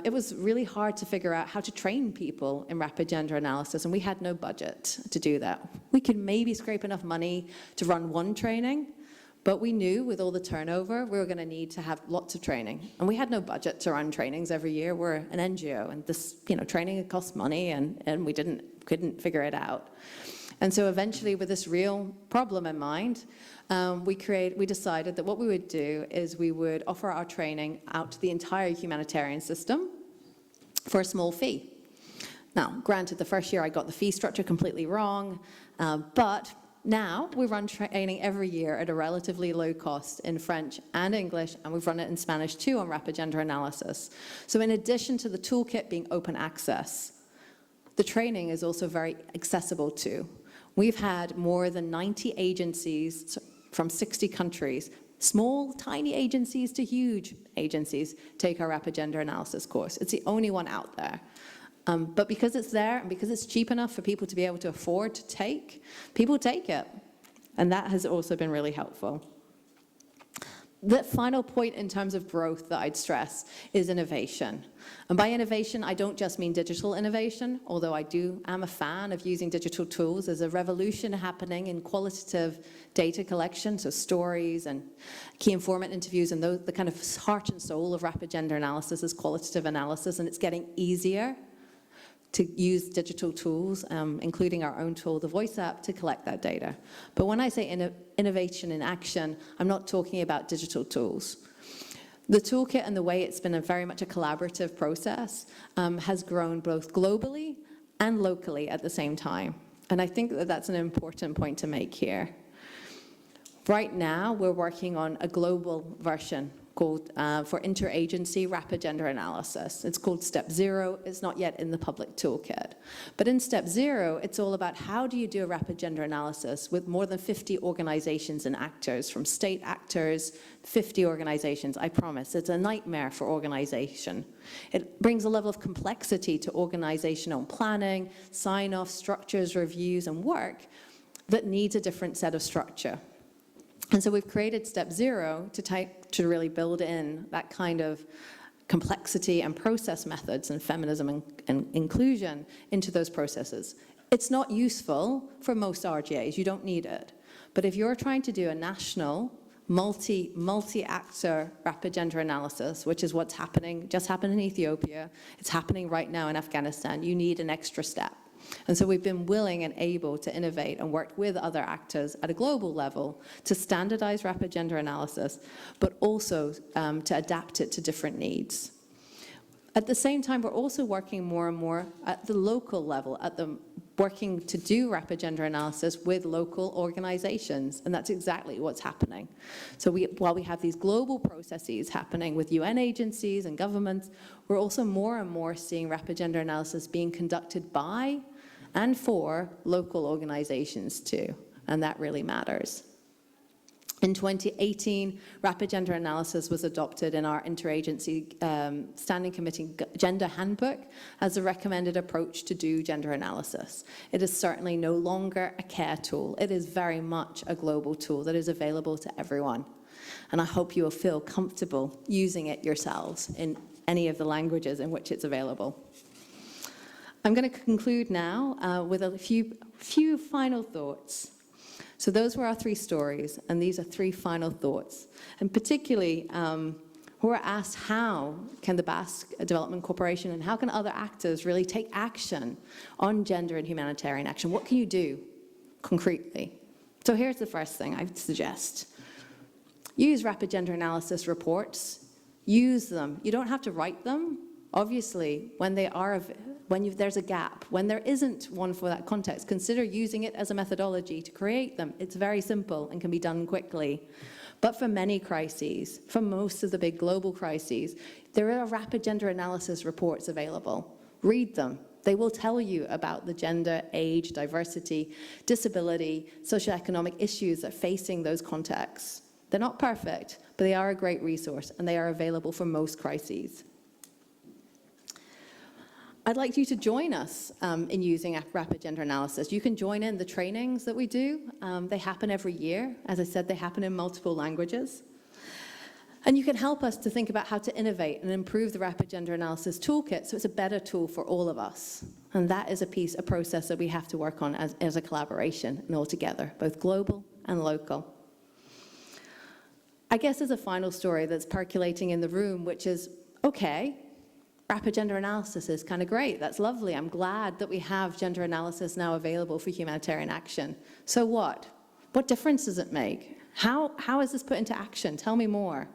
It was really hard to figure out how to train people in rapid gender analysis, and we had no budget to do that. We could maybe scrape enough money to run one training, but we knew with all the turnover, we were going to need to have lots of training. And we had no budget to run trainings every year. We're an NGO, and this, training costs money, and we couldn't figure it out. And so eventually, with this real problem in mind, we decided that what we would do is we would offer our training out to the entire humanitarian system for a small fee. Now, granted, the first year I got the fee structure completely wrong, but now we run training every year at a relatively low cost in French and English, and we've run it in Spanish too on rapid gender analysis. So in addition to the toolkit being open access, the training is also very accessible too. We've had more than 90 agencies from 60 countries, small, tiny agencies to huge agencies, take our rapid gender analysis course. It's the only one out there. But because it's there and because it's cheap enough for people to be able to afford to take, people take it. And that has also been really helpful. The final point in terms of growth that I'd stress is innovation. And by innovation, I don't just mean digital innovation, although I am a fan of using digital tools. There's a revolution happening in qualitative data collection, so stories and key informant interviews, and the kind of heart and soul of rapid gender analysis is qualitative analysis, and it's getting easier to use digital tools, including our own tool, the Voice app, to collect that data. But when I say innovation in action, I'm not talking about digital tools. The toolkit and the way it's been very much a collaborative process has grown both globally and locally at the same time. And I think that that's an important point to make here. Right now, we're working on a global version called for interagency rapid gender analysis. It's called Step 0. It's not yet in the public toolkit. But in Step 0, it's all about how do you do a rapid gender analysis with more than 50 organizations and actors, from state actors, 50 organizations. I promise, it's a nightmare for organization. It brings a level of complexity to organizational planning, sign-off, structures, reviews, and work that needs a different set of structure. And so we've created Step 0 to really build in that kind of complexity and process methods and feminism and inclusion into those processes. It's not useful for most RGAs. You don't need it. But if you're trying to do a national, multi-actor rapid gender analysis, which is what's happening, just happened in Ethiopia, it's happening right now in Afghanistan, you need an extra step. And so we've been willing and able to innovate and work with other actors at a global level to standardize rapid gender analysis, but also to adapt it to different needs. At the same time, we're also working more and more at the local level, working to do rapid gender analysis with local organizations, and that's exactly what's happening. So while we have these global processes happening with UN agencies and governments, we're also more and more seeing rapid gender analysis being conducted by and for local organizations too, and that really matters. In 2018, rapid gender analysis was adopted in our interagency standing committee gender handbook as a recommended approach to do gender analysis. It is certainly no longer a care tool. It is very much a global tool that is available to everyone. And I hope you will feel comfortable using it yourselves in any of the languages in which it's available. I'm going to conclude now with a few final thoughts. So those were our 3 stories, and these are 3 final thoughts. And particularly, we're asked how can the Basque Development Corporation and how can other actors really take action on gender and humanitarian action? What can you do concretely? So here's the first thing I would suggest. Use rapid gender analysis reports. Use them. You don't have to write them. Obviously, when there's a gap, when there isn't one for that context, consider using it as a methodology to create them. It's very simple and can be done quickly. But for many crises, for most of the big global crises, there are rapid gender analysis reports available. Read them. They will tell you about the gender, age, diversity, disability, socioeconomic issues that are facing those contexts. They're not perfect, but they are a great resource, and they are available for most crises. I'd like you to join us in using rapid gender analysis. You can join in the trainings that we do. They happen every year. As I said, they happen in multiple languages. And you can help us to think about how to innovate and improve the rapid gender analysis toolkit so it's a better tool for all of us. And that is a process that we have to work on as a collaboration and all together, both global and local. I guess there's a final story that's percolating in the room, which is, okay, rapid gender analysis is kind of great. That's lovely. I'm glad that we have gender analysis now available for humanitarian action. So what? What difference does it make? How is this put into action? Tell me more.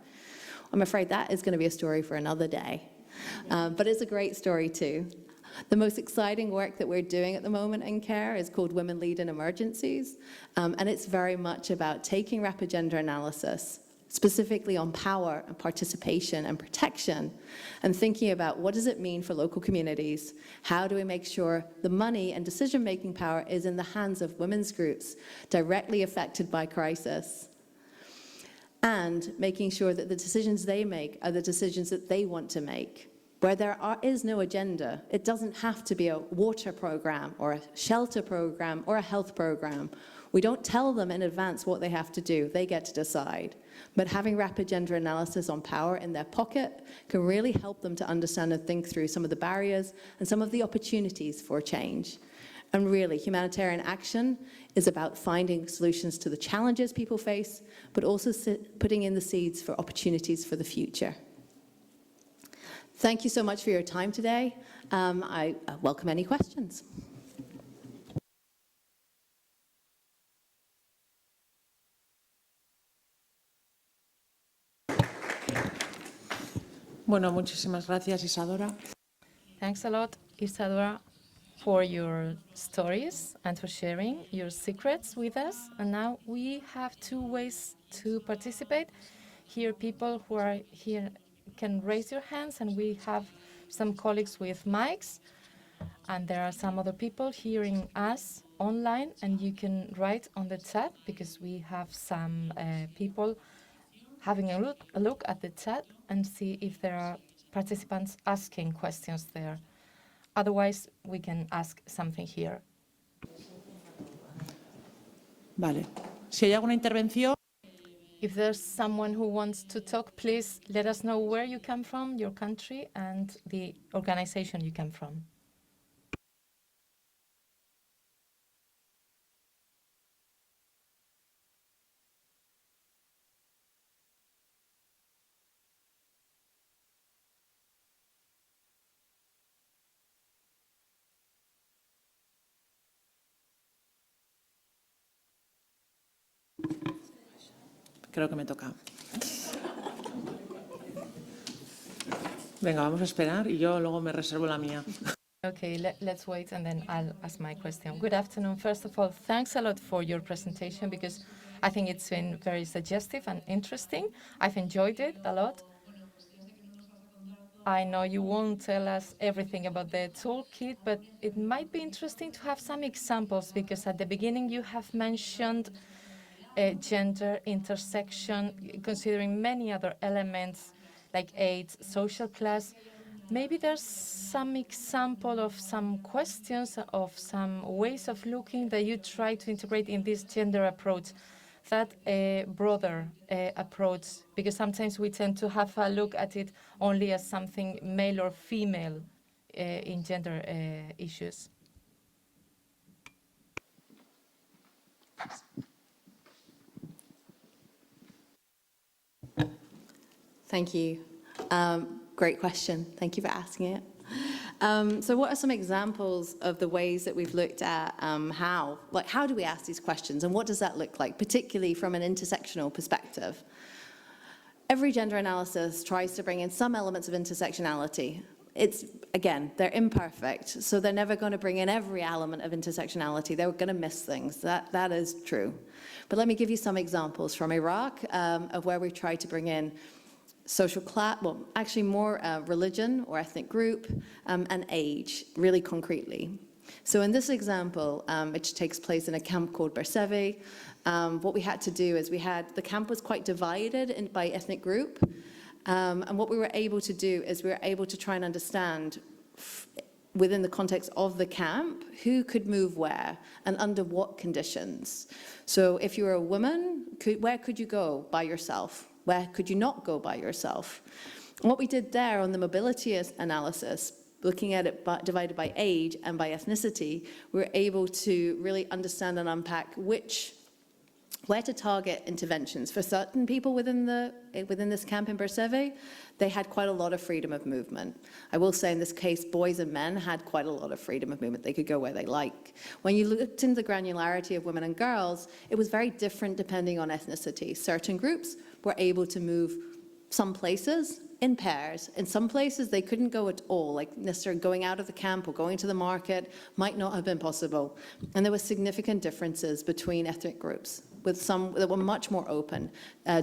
I'm afraid that is going to be a story for another day. But it's a great story too. The most exciting work that we're doing at the moment in CARE is called Women Lead in Emergencies. And it's very much about taking rapid gender analysis, specifically on power and participation and protection, and thinking about what does it mean for local communities? How do we make sure the money and decision-making power is in the hands of women's groups directly affected by crisis? And making sure that the decisions they make are the decisions that they want to make. Where there is no agenda, it doesn't have to be a water program or a shelter program or a health program. We don't tell them in advance what they have to do. They get to decide. But having rapid gender analysis on power in their pocket can really help them to understand and think through some of the barriers and some of the opportunities for change. And really, humanitarian action is about finding solutions to the challenges people face, but also putting in the seeds for opportunities for the future. Thank you so much for your time today. I welcome any questions. Bueno, muchísimas gracias, Isidora. Thanks a lot, Isidora, for your stories and for sharing your secrets with us. And now we have 2 ways to participate. Here, people who are here can raise your hands, and we have some colleagues with mics. And there are some other people hearing us online, and you can write on the chat, because we have some people having a look at the chat and see if there are participants asking questions there. Otherwise, we can ask something here. Vale. Si hay alguna intervención. If there's someone who wants to talk, please let us know where you come from, your country, and the organization you come from. Creo que me toca. Venga, vamos a esperar y yo luego me reservo la mía. Okay, let's wait and then I'll ask my question. Good afternoon. First of all, thanks a lot for your presentation, because I think it's been very suggestive and interesting. I've enjoyed it a lot. I know you won't tell us everything about the toolkit, but it might be interesting to have some examples, because at the beginning you have mentioned gender intersection, considering many other elements like age, social class. Maybe there's some example of some questions, of some ways of looking that you try to integrate in this gender approach, that broader approach, because sometimes we tend to have a look at it only as something male or female in gender issues. Thank you. Great question. Thank you for asking it. So what are some examples of the ways that we've looked at how do we ask these questions and what does that look like, particularly from an intersectional perspective? Every gender analysis tries to bring in some elements of intersectionality. Again, they're imperfect, so they're never going to bring in every element of intersectionality. They're going to miss things. That is true. But let me give you some examples from Iraq of where we try to bring in social class, well, actually more religion or ethnic group and age, really concretely. So in this example, which takes place in a camp called Berseve, what we had to do is the camp was quite divided by ethnic group. And what we were able to do is we were able to try and understand within the context of the camp, who could move where and under what conditions. So if you were a woman, where could you go by yourself? Where could you not go by yourself? And what we did there on the mobility analysis, looking at it divided by age and by ethnicity, we were able to really understand and unpack where to target interventions. For certain people within this camp in Berseve, they had quite a lot of freedom of movement. I will say in this case, boys and men had quite a lot of freedom of movement. They could go where they like. When you looked into the granularity of women and girls, it was very different depending on ethnicity. Certain groups were able to move some places in pairs. In some places, they couldn't go at all, like necessarily going out of the camp or going to the market might not have been possible. And there were significant differences between ethnic groups, with some that were much more open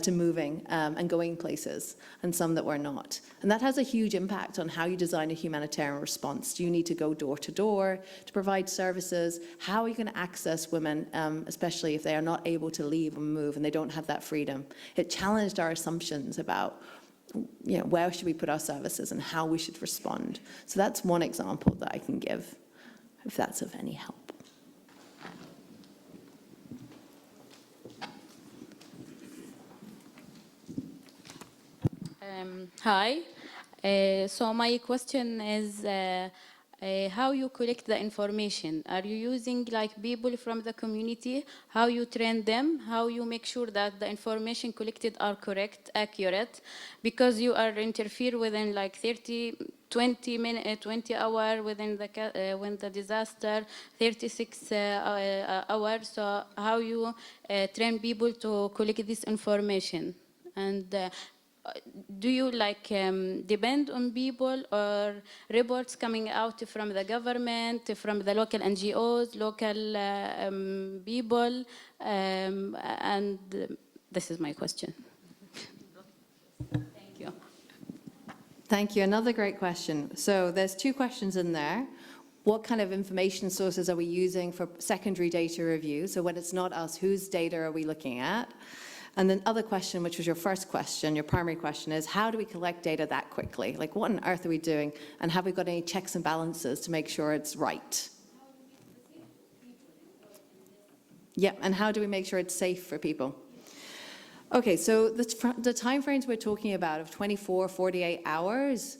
to moving and going places, and some that were not. And that has a huge impact on how you design a humanitarian response. Do you need to go door to door to provide services? How are you going to access women, especially if they are not able to leave and move and they don't have that freedom? It challenged our assumptions about where should we put our services and how we should respond. So that's one example that I can give, if that's of any help. Hi. So my question is how you collect the information. Are you using like people from the community? How you train them? How you make sure that the information collected are correct, accurate? Because you are interfere within like 20 hours within the when the disaster, 36 hours. So how you train people to collect this information? And do you depend on people or reports coming out from the government, from the local NGOs, local people? And this is my question. Thank you. Thank you. Another great question. So there's two questions in there. What kind of information sources are we using for secondary data review? So when it's not us, whose data are we looking at? And then other question, which was your first question, your primary question, is how do we collect data that quickly? Like, what on earth are we doing? And have we got any checks and balances to make sure it's right? Yeah, and how do we make sure it's safe for people? Okay, so the timeframes we're talking about of 24, 48 hours,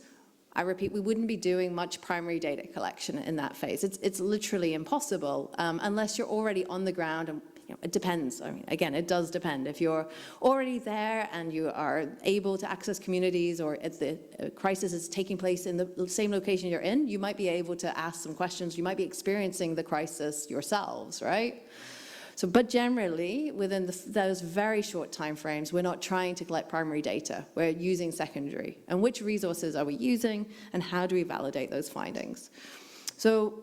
I repeat, we wouldn't be doing much primary data collection in that phase. It's literally impossible unless you're already on the ground and it depends. I mean, again, it does depend. If you're already there and you are able to access communities, or if the crisis is taking place in the same location you're in, you might be able to ask some questions. You might be experiencing the crisis yourselves, right? So, but generally, within those very short timeframes, we're not trying to collect primary data. We're using secondary. And which resources are we using, and how do we validate those findings? So,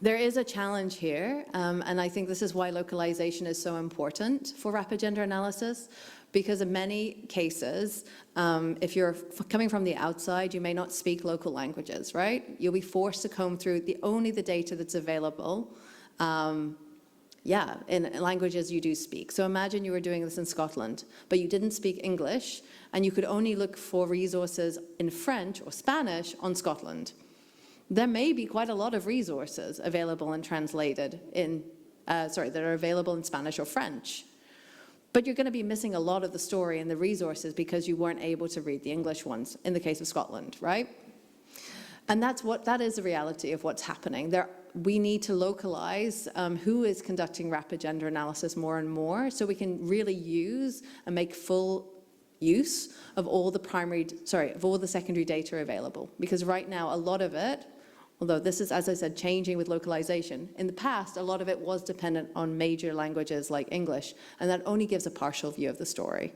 there is a challenge here, and I think this is why localization is so important for rapid gender analysis, because in many cases, if you're coming from the outside, you may not speak local languages, right? You'll be forced to comb through only the data that's available yeah, in languages you do speak. So imagine you were doing this in Scotland, but you didn't speak English, and you could only look for resources in French or Spanish on Scotland. There may be quite a lot of resources available and translated in, that are available in Spanish or French. But you're going to be missing a lot of the story and the resources because you weren't able to read the English ones in the case of Scotland, right? And that is the reality of what's happening. We need to localize who is conducting rapid gender analysis more and more so we can really use and make full use of all the secondary data available. Because right now, a lot of it, although this is, as I said, changing with localization, in the past, a lot of it was dependent on major languages like English, and that only gives a partial view of the story.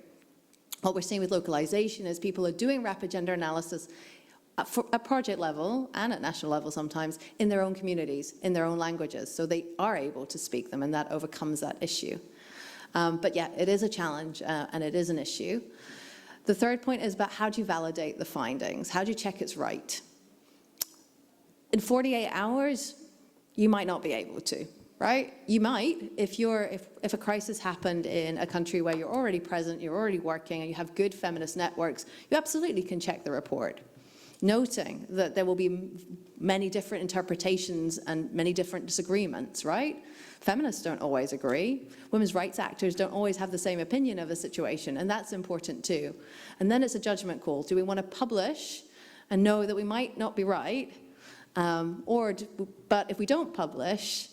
What we're seeing with localization is people are doing rapid gender analysis at project level and at national level sometimes in their own communities, in their own languages, so they are able to speak them, and that overcomes that issue. But yeah, it is a challenge and it is an issue. The third point is about how do you validate the findings? How do you check it's right? In 48 hours, you might not be able to, right? You might, if a crisis happened in a country where you're already present, you're already working, and you have good feminist networks, you absolutely can check the report, noting that there will be many different interpretations and many different disagreements, right? Feminists don't always agree. Women's rights actors don't always have the same opinion of a situation, and that's important too. And then it's a judgment call. Do we want to publish and know that we might not be right? But if we don't publish,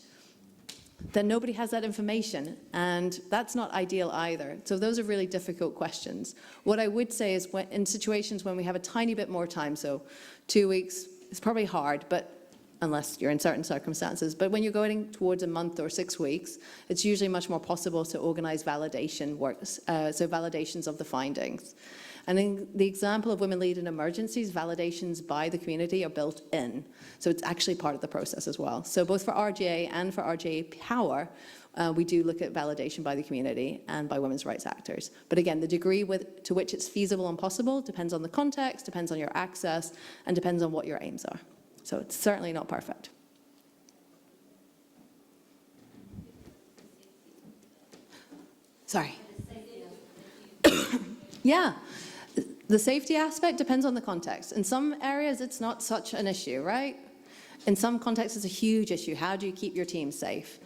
then nobody has that information, and that's not ideal either. So those are really difficult questions. What I would say is in situations when we have a tiny bit more time, so 2 weeks, it's probably hard, but unless you're in certain circumstances, but when you're going towards a month or 6 weeks, it's usually much more possible to organize validation works, so validations of the findings. And in the example of Women Lead in Emergencies, validations by the community are built in. So it's actually part of the process as well. So both for RGA and for RGA Power, we do look at validation by the community and by women's rights actors. But again, the degree to which it's feasible and possible depends on the context, depends on your access, and depends on what your aims are. So it's certainly not perfect. Sorry. Yeah. The safety aspect depends on the context. In some areas, it's not such an issue, right? In some contexts, it's a huge issue. How do you keep your team safe?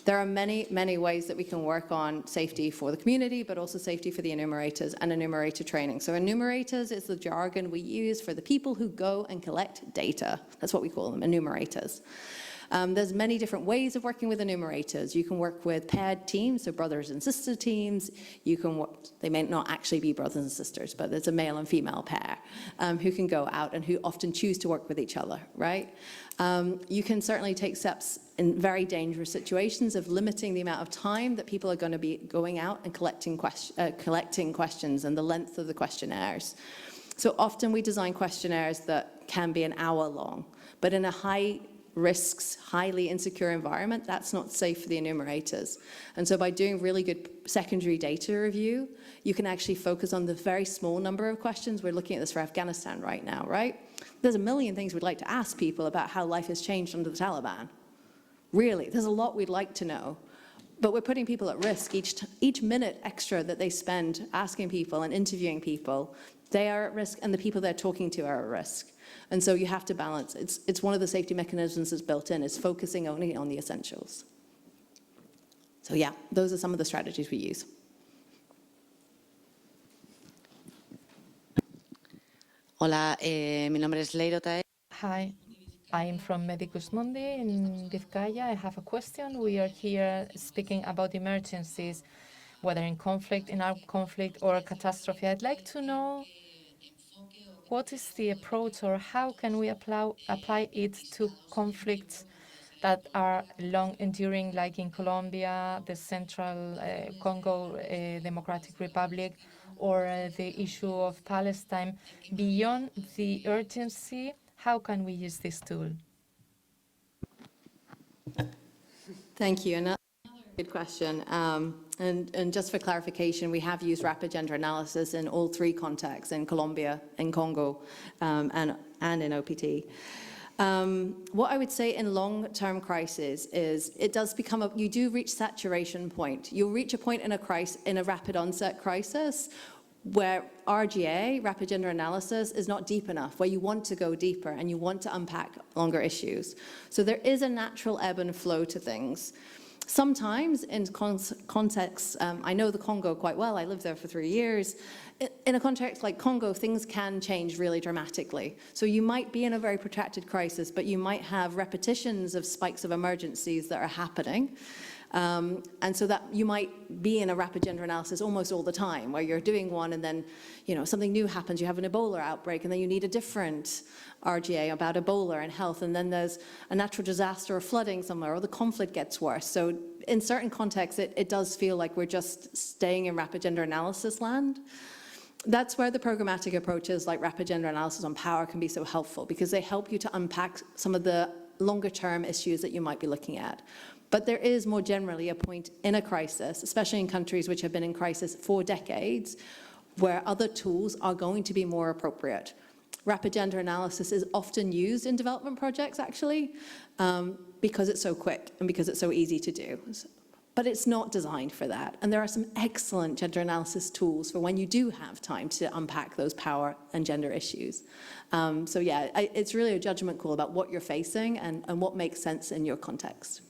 There are many, many ways that we can work on safety for the community, but also safety for the enumerators and enumerator training. So enumerators is the jargon we use for the people who go and collect data. That's what we call them, enumerators. There's many different ways of working with enumerators. You can work with paired teams, so brothers and sister teams. They may not actually be brothers and sisters, but there's a male and female pair who can go out and who often choose to work with each other, right? You can certainly take steps in very dangerous situations of limiting the amount of time that people are going to be going out and collecting questions and the length of the questionnaires. So often we design questionnaires that can be an hour long, but in a high risks, highly insecure environment, that's not safe for the enumerators. And so by doing really good secondary data review, you can actually focus on the very small number of questions. We're looking at this for Afghanistan right now, right? There's a million things we'd like to ask people about how life has changed under the Taliban. Really, there's a lot we'd like to know. But we're putting people at risk. Each minute extra that they spend asking people and interviewing people, they are at risk, and the people they're talking to are at risk. And so you have to balance. It's one of the safety mechanisms that's built in, is focusing only on the essentials. So yeah, those are some of the strategies we use. Hola, mi nombre es Leiro Tae. Hi, I'm from Medicus Mundi in Vizcaya. I have a question. We are here speaking about emergencies, whether in conflict, in armed conflict, or a catastrophe. I'd like to know what is the approach, or how can we apply it to conflicts that are long enduring, like in Colombia, the Central Congo Democratic Republic, or the issue of Palestine. Beyond the urgency, how can we use this tool? Thank you. Another good question. And just for clarification, we have used rapid gender analysis in all three contexts, in Colombia, in Congo, and in OPT. What I would say in long-term crisis is it does become you do reach saturation point. You'll reach a point in a rapid onset crisis where RGA, rapid gender analysis, is not deep enough, where you want to go deeper and you want to unpack longer issues. So there is a natural ebb and flow to things. Sometimes in contexts, I know the Congo quite well, I lived there for 3 years. In a context like Congo, things can change really dramatically. So you might be in a very protracted crisis, but you might have repetitions of spikes of emergencies that are happening. And so that you might be in a rapid gender analysis almost all the time, where you're doing one and then, something new happens, you have an Ebola outbreak, and then you need a different RGA about Ebola and health, and then there's a natural disaster or flooding somewhere, or the conflict gets worse. So in certain contexts, it does feel like we're just staying in rapid gender analysis land. That's where the programmatic approaches like rapid gender analysis on power can be so helpful, because they help you to unpack some of the longer term issues that you might be looking at. But there is more generally a point in a crisis, especially in countries which have been in crisis for decades, where other tools are going to be more appropriate. Rapid gender analysis is often used in development projects, actually, because it's so quick and because it's so easy to do. But it's not designed for that. And there are some excellent gender analysis tools for when you do have time to unpack those power and gender issues. So yeah, it's really a judgment call about what you're facing and what makes sense in your context.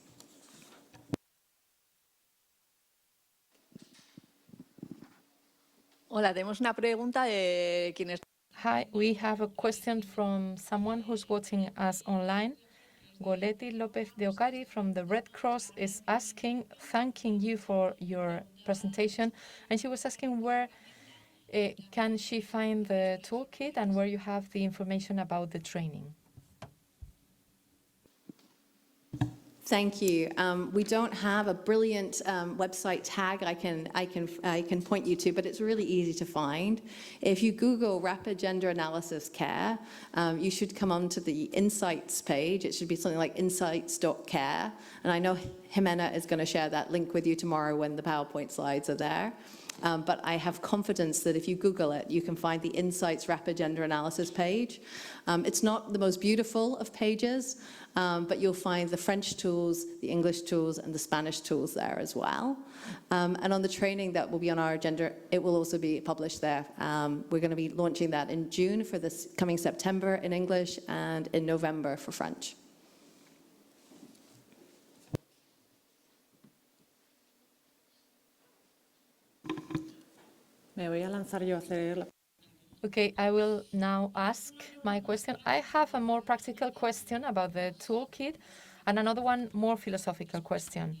Hola, tenemos una pregunta de quienes... Hi, we have a question from someone who's watching us online. Goletti Lopez de Ocari from the Red Cross is thanking you for your presentation, and she was asking where can she find the toolkit and where you have the information about the training. Thank you. We don't have a brilliant website tag I can point you to, but it's really easy to find. If you Google Rapid Gender Analysis Care, you should come onto the Insights page. It should be something like insights.care. And I know Jimena is going to share that link with you tomorrow when the PowerPoint slides are there. But I have confidence that if you Google it, you can find the Insights Rapid Gender Analysis page. It's not the most beautiful of pages, but you'll find the French tools, the English tools, and the Spanish tools there as well. And on the training that will be on our agenda, it will also be published there. We're going to be launching that in June for this coming September in English and in November for French. Me voy a lanzar yo a hacer la... Okay, I will now ask my question. I have a more practical question about the toolkit and another one more philosophical question.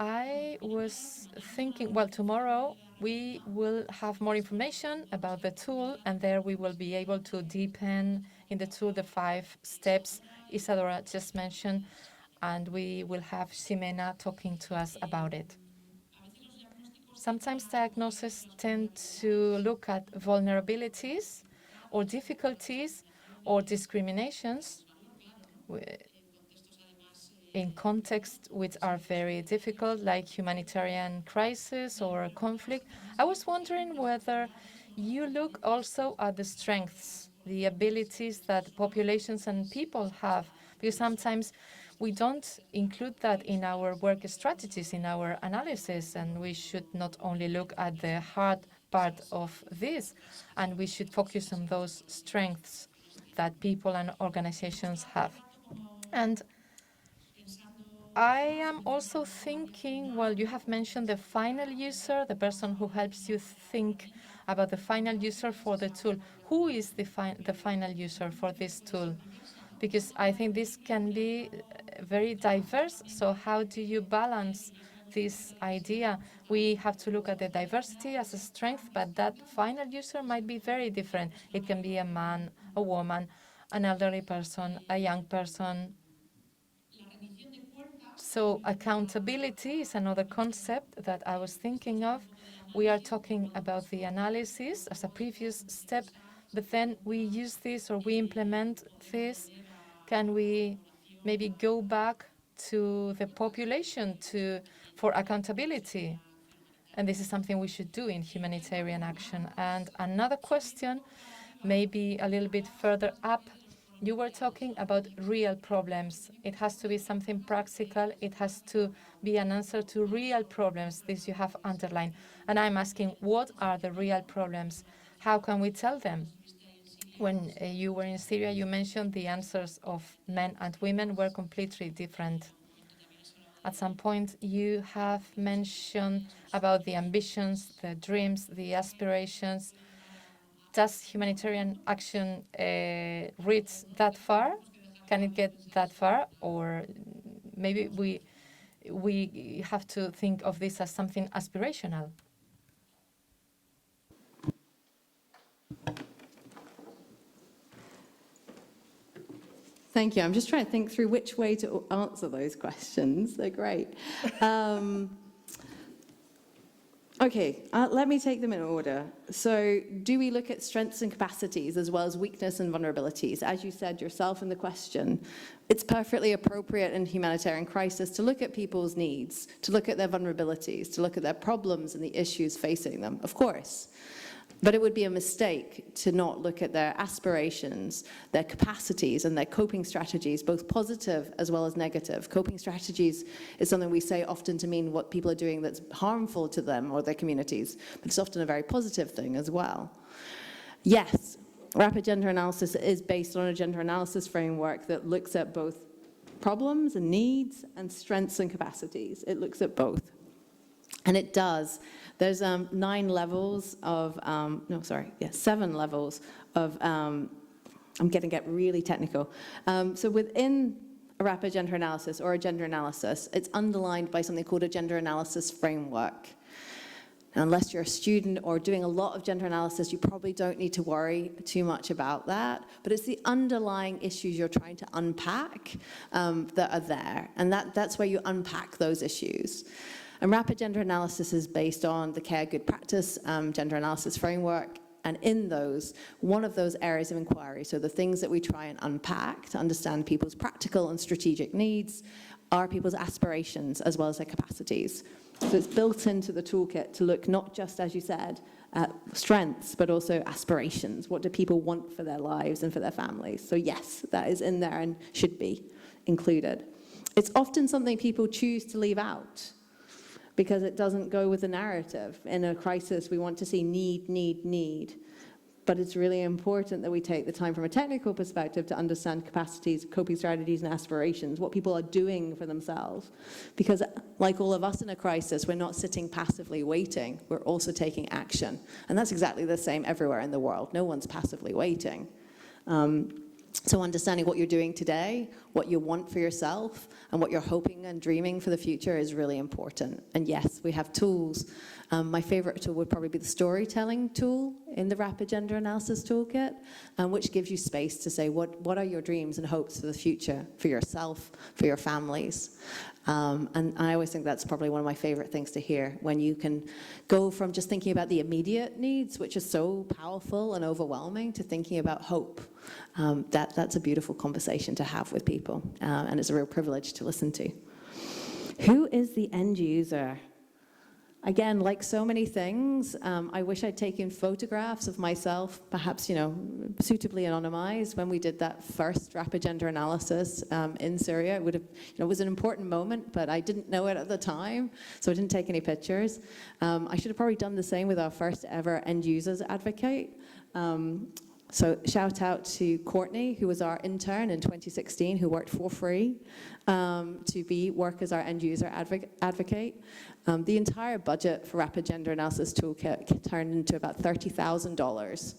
I was thinking, well, tomorrow we will have more information about the tool, and there we will be able to deepen in the tool the 5 steps Isidora just mentioned, and we will have Ximena talking to us about it. Sometimes diagnoses tend to look at vulnerabilities or difficulties or discriminations in contexts which are very difficult, like humanitarian crisis or conflict. I was wondering whether you look also at the strengths, the abilities that populations and people have, because sometimes we don't include that in our work strategies, in our analysis, and we should not only look at the hard part of this, and we should focus on those strengths that people and organizations have. And I am also thinking, well, you have mentioned the final user, the person who helps you think about the final user for the tool. Who is the final user for this tool? Because I think this can be very diverse. So how do you balance this idea? We have to look at the diversity as a strength, but that final user might be very different. It can be a man, a woman, an elderly person, a young person. So accountability is another concept that I was thinking of. We are talking about the analysis as a previous step, but then we use this or we implement this. Can we maybe go back to the population for accountability? And this is something we should do in humanitarian action. And another question, maybe a little bit further up, you were talking about real problems. It has to be something practical. It has to be an answer to real problems. This you have underlined. And I'm asking, what are the real problems? How can we tell them? When you were in Syria, you mentioned the answers of men and women were completely different. At some point, you have mentioned about the ambitions, the dreams, the aspirations. Does humanitarian action reach that far? Can it get that far? Or maybe we have to think of this as something aspirational? Thank you. I'm just trying to think through which way to answer those questions. They're great. Okay, let me take them in order. So, do we look at strengths and capacities as well as weakness and vulnerabilities? As you said yourself in the question, it's perfectly appropriate in humanitarian crisis to look at people's needs, to look at their vulnerabilities, to look at their problems and the issues facing them, of course. But it would be a mistake to not look at their aspirations, their capacities, and their coping strategies, both positive as well as negative. Coping strategies is something we say often to mean what people are doing that's harmful to them or their communities, but it's often a very positive thing as well. Yes, rapid gender analysis is based on a gender analysis framework that looks at both problems and needs and strengths and capacities. It looks at both. And it does. There's 7 levels of, I'm going to get really technical. So within a rapid gender analysis or a gender analysis, it's underlined by something called a gender analysis framework. Now, unless you're a student or doing a lot of gender analysis, you probably don't need to worry too much about that. But it's the underlying issues you're trying to unpack that are there. And that's where you unpack those issues. And rapid gender analysis is based on the Care Good Practice gender analysis framework. And in those, one of those areas of inquiry, so the things that we try and unpack to understand people's practical and strategic needs, are people's aspirations as well as their capacities. So it's built into the toolkit to look not just, as you said, at strengths, but also aspirations. What do people want for their lives and for their families? So yes, that is in there and should be included. It's often something people choose to leave out, because it doesn't go with the narrative. In a crisis, we want to see need. But it's really important that we take the time from a technical perspective to understand capacities, coping strategies, and aspirations, what people are doing for themselves. Because like all of us in a crisis, we're not sitting passively waiting, we're also taking action. And that's exactly the same everywhere in the world. No one's passively waiting. So understanding what you're doing today, what you want for yourself, and what you're hoping and dreaming for the future is really important. And yes, we have tools. My favorite tool would probably be the storytelling tool in the Rapid Gender Analysis Toolkit, which gives you space to say, what are your dreams and hopes for the future, for yourself, for your families? And I always think that's probably one of my favorite things to hear, when you can go from just thinking about the immediate needs, which is so powerful and overwhelming, to thinking about hope. That's a beautiful conversation to have with people, and it's a real privilege to listen to. Who is the end user? Again, like so many things, I wish I'd taken photographs of myself, perhaps, suitably anonymized when we did that first rapid gender analysis in Syria. It would have, it was an important moment, but I didn't know it at the time, so I didn't take any pictures. I should have probably done the same with our first ever end users advocate. So shout out to Courtney, who was our intern in 2016, who worked for free to work as our end user advocate. The entire budget for Rapid Gender Analysis Toolkit turned into about $30,000.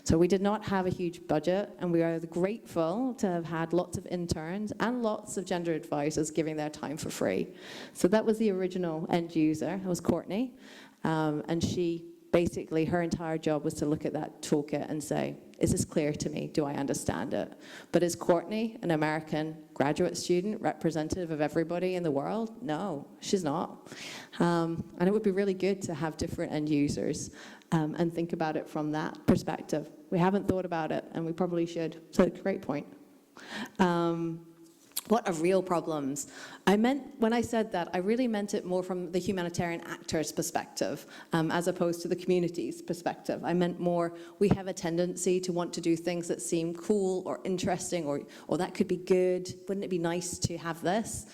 So we did not have a huge budget, and we are grateful to have had lots of interns and lots of gender advisors giving their time for free. So that was the original end user. It was Courtney, and she basically, her entire job was to look at that toolkit and say, is this clear to me? Do I understand it? But is Courtney an American graduate student representative of everybody in the world? No, she's not. And it would be really good to have different end users and think about it from that perspective. We haven't thought about it, and we probably should. So, great point. what are real problems? When I said that, I really meant it more from the humanitarian actor's perspective, as opposed to the community's perspective. I meant more, we have a tendency to want to do things that seem cool or interesting, or that could be good. Wouldn't it be nice to have this?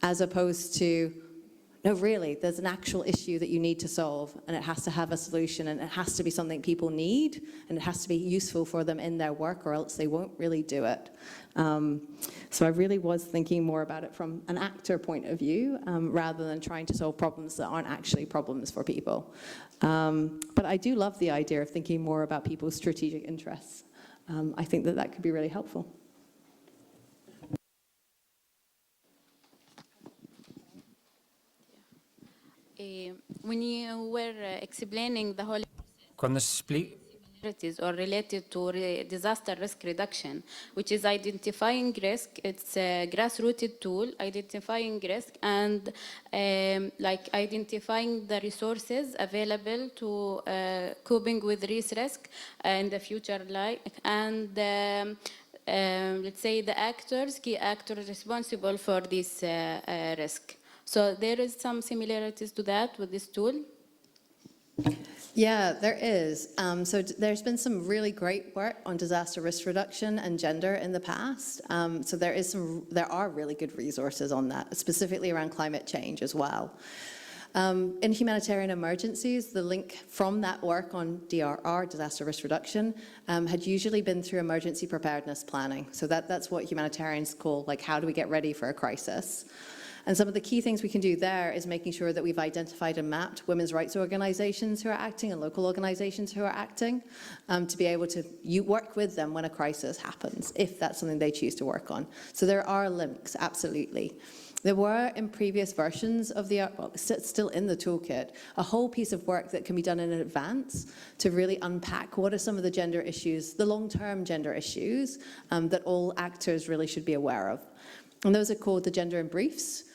As opposed to, no, really, there's an actual issue that you need to solve, and it has to have a solution, and it has to be something people need, and it has to be useful for them in their work, or else they won't really do it. So I really was thinking more about it from an actor point of view, rather than trying to solve problems that aren't actually problems for people. But I do love the idea of thinking more about people's strategic interests. I think that could be really helpful. When you were explaining the whole Cuando explico or related to disaster risk reduction, which is identifying risk. It's a grassrooted tool, identifying risk and like identifying the resources available to coping with this risk in the future, and let's say the key actors responsible for this risk. So there is some similarities to that with this tool. Yeah, there is. So there's been some really great work on disaster risk reduction and gender in the past. So there are really good resources on that, specifically around climate change as well. In humanitarian emergencies, the link from that work on DRR, disaster risk reduction, had usually been through emergency preparedness planning. So that's what humanitarians call, like, how do we get ready for a crisis? And some of the key things we can do there is making sure that we've identified and mapped women's rights organizations who are acting and local organizations who are acting, to be able to work with them when a crisis happens, if that's something they choose to work on. So there are links, absolutely. There were, in previous versions of it's still in the toolkit, a whole piece of work that can be done in advance to really unpack what are some of the gender issues, the long-term gender issues, that all actors really should be aware of. And those are called the gender in briefs.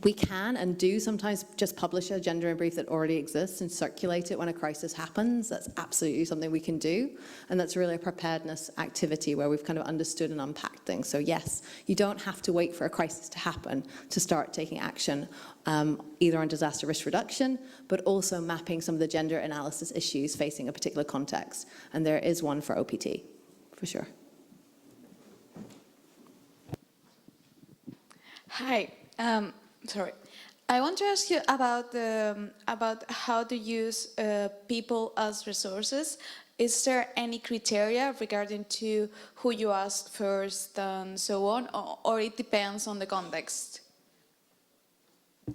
We can and do sometimes just publish a gender in brief that already exists and circulate it when a crisis happens. That's absolutely something we can do. And that's really a preparedness activity where we've kind of understood and unpacked things. So yes, you don't have to wait for a crisis to happen to start taking action, either on disaster risk reduction, but also mapping some of the gender analysis issues facing a particular context. And there is one for OPT, for sure. Hi. Sorry, I want to ask you about how to use people as resources. Is there any criteria regarding to who you ask first and so on, or it depends on the context?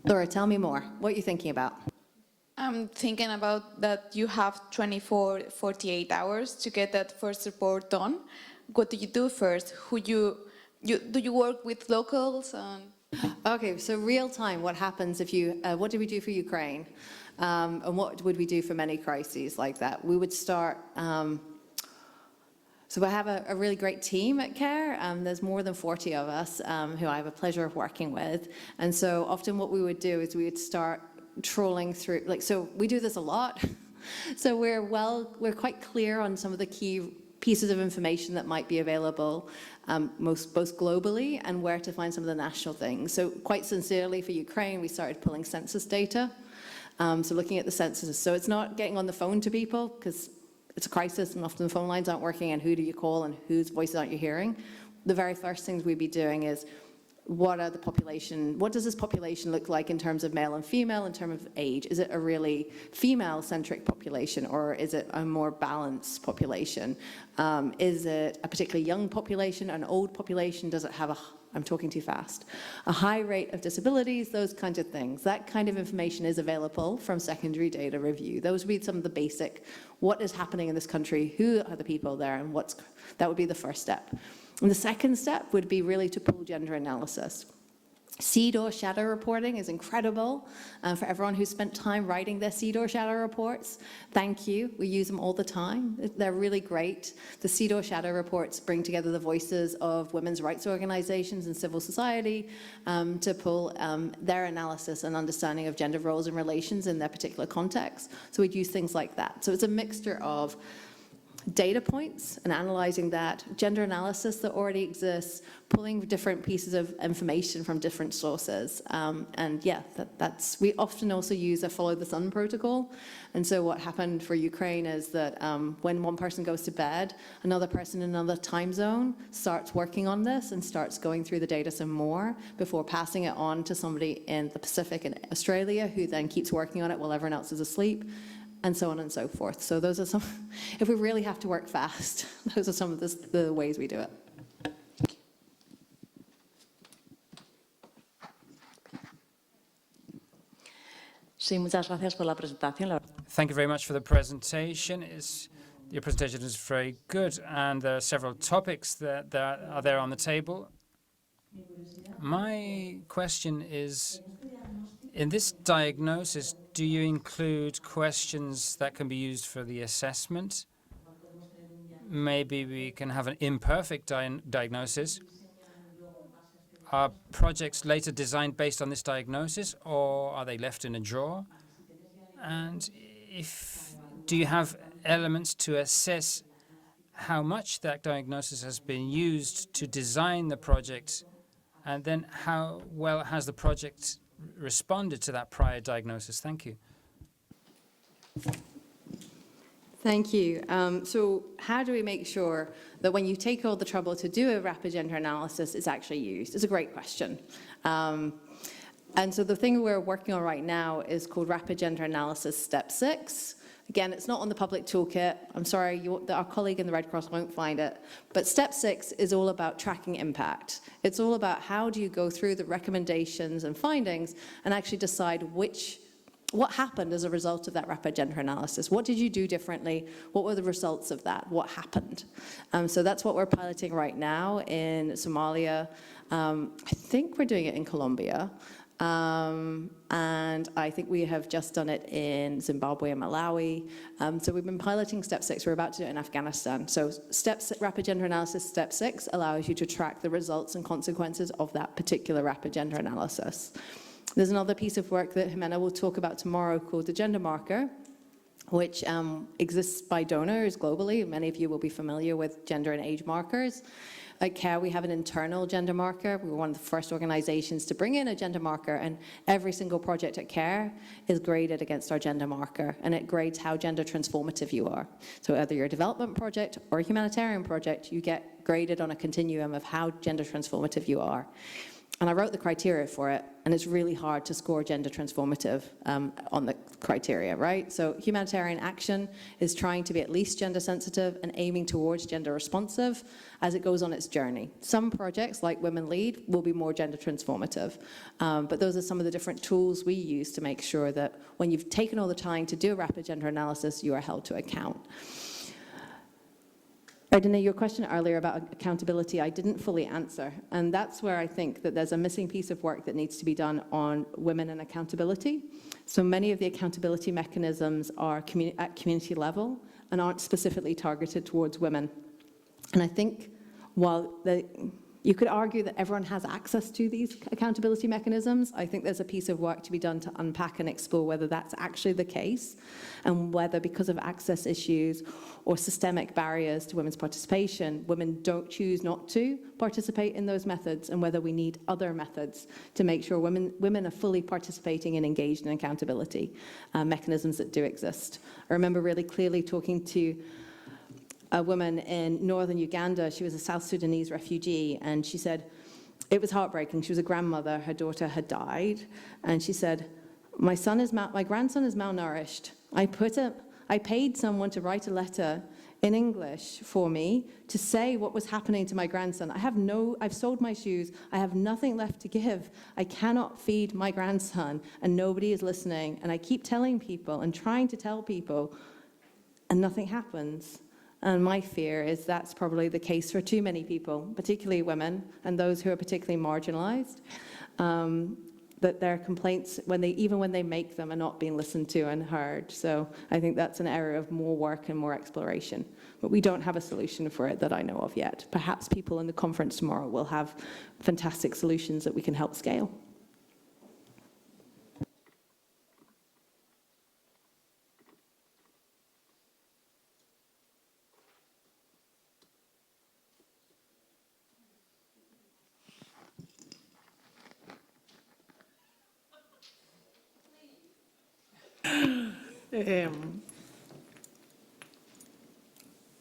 Laura, tell me more. What are you thinking about? I'm thinking about that you have 48 hours to get that first report done. What do you do first? Do you work with locals? Okay, so real time, what happens if you, what did we do for Ukraine? And what would we do for many crises like that? We would start, so I have a really great team at CARE. There's more than 40 of us who I have a pleasure of working with. And so often what we would do is we would start trawling through, so we do this a lot. So we're quite clear on some of the key pieces of information that might be available, both globally and where to find some of the national things. So quite sincerely for Ukraine, we started pulling census data. So looking at the census. So it's not getting on the phone to people because it's a crisis and often the phone lines aren't working and who do you call and whose voices aren't you hearing. The very first things we'd be doing is what does this population look like in terms of male and female, in terms of age? Is it a really female-centric population or is it a more balanced population? Is it a particularly young population, an old population? Does it have I'm talking too fast, a high rate of disabilities, those kinds of things. That kind of information is available from secondary data review. Those would be some of the basic, what is happening in this country, who are the people there, and that would be the first step. And the second step would be really to pull gender analysis. Cedaw shadow reporting is incredible for everyone who's spent time writing their Cedaw shadow reports. Thank you. We use them all the time. They're really great. The Cedaw shadow reports bring together the voices of women's rights organizations and civil society to pull their analysis and understanding of gender roles and relations in their particular context. So we'd use things like that. So it's a mixture of data points and analyzing that, gender analysis that already exists, pulling different pieces of information from different sources. And yeah, we often also use a follow the sun protocol. And so what happened for Ukraine is that when one person goes to bed, another person in another time zone starts working on this and starts going through the data some more before passing it on to somebody in the Pacific and Australia, who then keeps working on it while everyone else is asleep, and so on and so forth. So those are some, if we really have to work fast, those are some of the ways we do it. Sí, muchas gracias por la presentación. Thank you very much for the presentation. Your presentation is very good, and there are several topics that are there on the table. My question is, in this diagnosis, do you include questions that can be used for the assessment? Maybe we can have an imperfect diagnosis. Are projects later designed based on this diagnosis, or are they left in a drawer? And do you have elements to assess how much that diagnosis has been used to design the project, and then how well has the project responded to that prior diagnosis? Thank you. Thank you. So how do we make sure that when you take all the trouble to do a rapid gender analysis, it's actually used? It's a great question. And so the thing we're working on right now is called Rapid Gender Analysis Step 6. Again, it's not on the public toolkit. I'm sorry, our colleague in the Red Cross won't find it. But Step 6 is all about tracking impact. It's all about how do you go through the recommendations and findings and actually decide what happened as a result of that rapid gender analysis. What did you do differently? What were the results of that? What happened? So that's what we're piloting right now in Somalia. I think we're doing it in Colombia. And I think we have just done it in Zimbabwe and Malawi. So we've been piloting Step 6. We're about to do it in Afghanistan. So Rapid Gender Analysis Step 6 allows you to track the results and consequences of that particular rapid gender analysis. There's another piece of work that Jimena will talk about tomorrow called the Gender Marker, which exists by donors globally. Many of you will be familiar with gender and age markers. At CARE, we have an internal gender marker. We were one of the first organizations to bring in a gender marker, and every single project at CARE is graded against our gender marker, and it grades how gender transformative you are. So whether you're a development project or a humanitarian project, you get graded on a continuum of how gender transformative you are. And I wrote the criteria for it, and it's really hard to score gender transformative on the criteria, right? So humanitarian action is trying to be at least gender sensitive and aiming towards gender responsive as it goes on its journey. Some projects, like Women Lead, will be more gender transformative. But those are some of the different tools we use to make sure that when you've taken all the time to do a rapid gender analysis, you are held to account. Erdene, your question earlier about accountability, I didn't fully answer. And that's where I think that there's a missing piece of work that needs to be done on women and accountability. So many of the accountability mechanisms are at community level and aren't specifically targeted towards women. And I think while you could argue that everyone has access to these accountability mechanisms, I think there's a piece of work to be done to unpack and explore whether that's actually the case, and whether because of access issues or systemic barriers to women's participation, women don't choose not to participate in those methods, and whether we need other methods to make sure women are fully participating and engaged in accountability mechanisms that do exist. I remember really clearly talking to a woman in northern Uganda. She was a South Sudanese refugee, and she said it was heartbreaking. She was a grandmother. Her daughter had died, and she said, my grandson is malnourished. I paid someone to write a letter in English for me to say what was happening to my grandson. I've sold my shoes. I have nothing left to give. I cannot feed my grandson, and nobody is listening. And I keep telling people and trying to tell people, and nothing happens. And my fear is that's probably the case for too many people, particularly women and those who are particularly marginalized, that their complaints, even when they make them, are not being listened to and heard. So I think that's an area of more work and more exploration. But we don't have a solution for it that I know of yet. Perhaps people in the conference tomorrow will have fantastic solutions that we can help scale.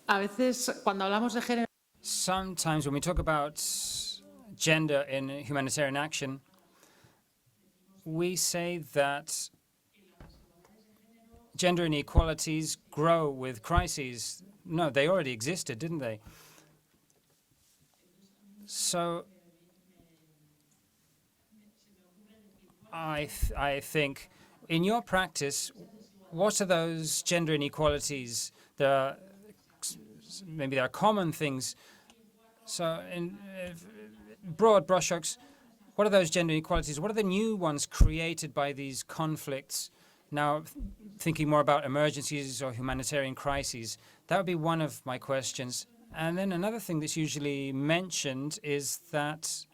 A veces, cuando hablamos de género, Sometimes when we talk about gender in humanitarian action, we say that gender inequalities grow with crises. No, they already existed, didn't they? So I think, in your practice, what are those gender inequalities? Maybe there are common things. So in broad brushstrokes, what are those gender inequalities? What are the new ones created by these conflicts? Now, thinking more about emergencies or humanitarian crises, that would be one of my questions. And then another thing that's usually mentioned is that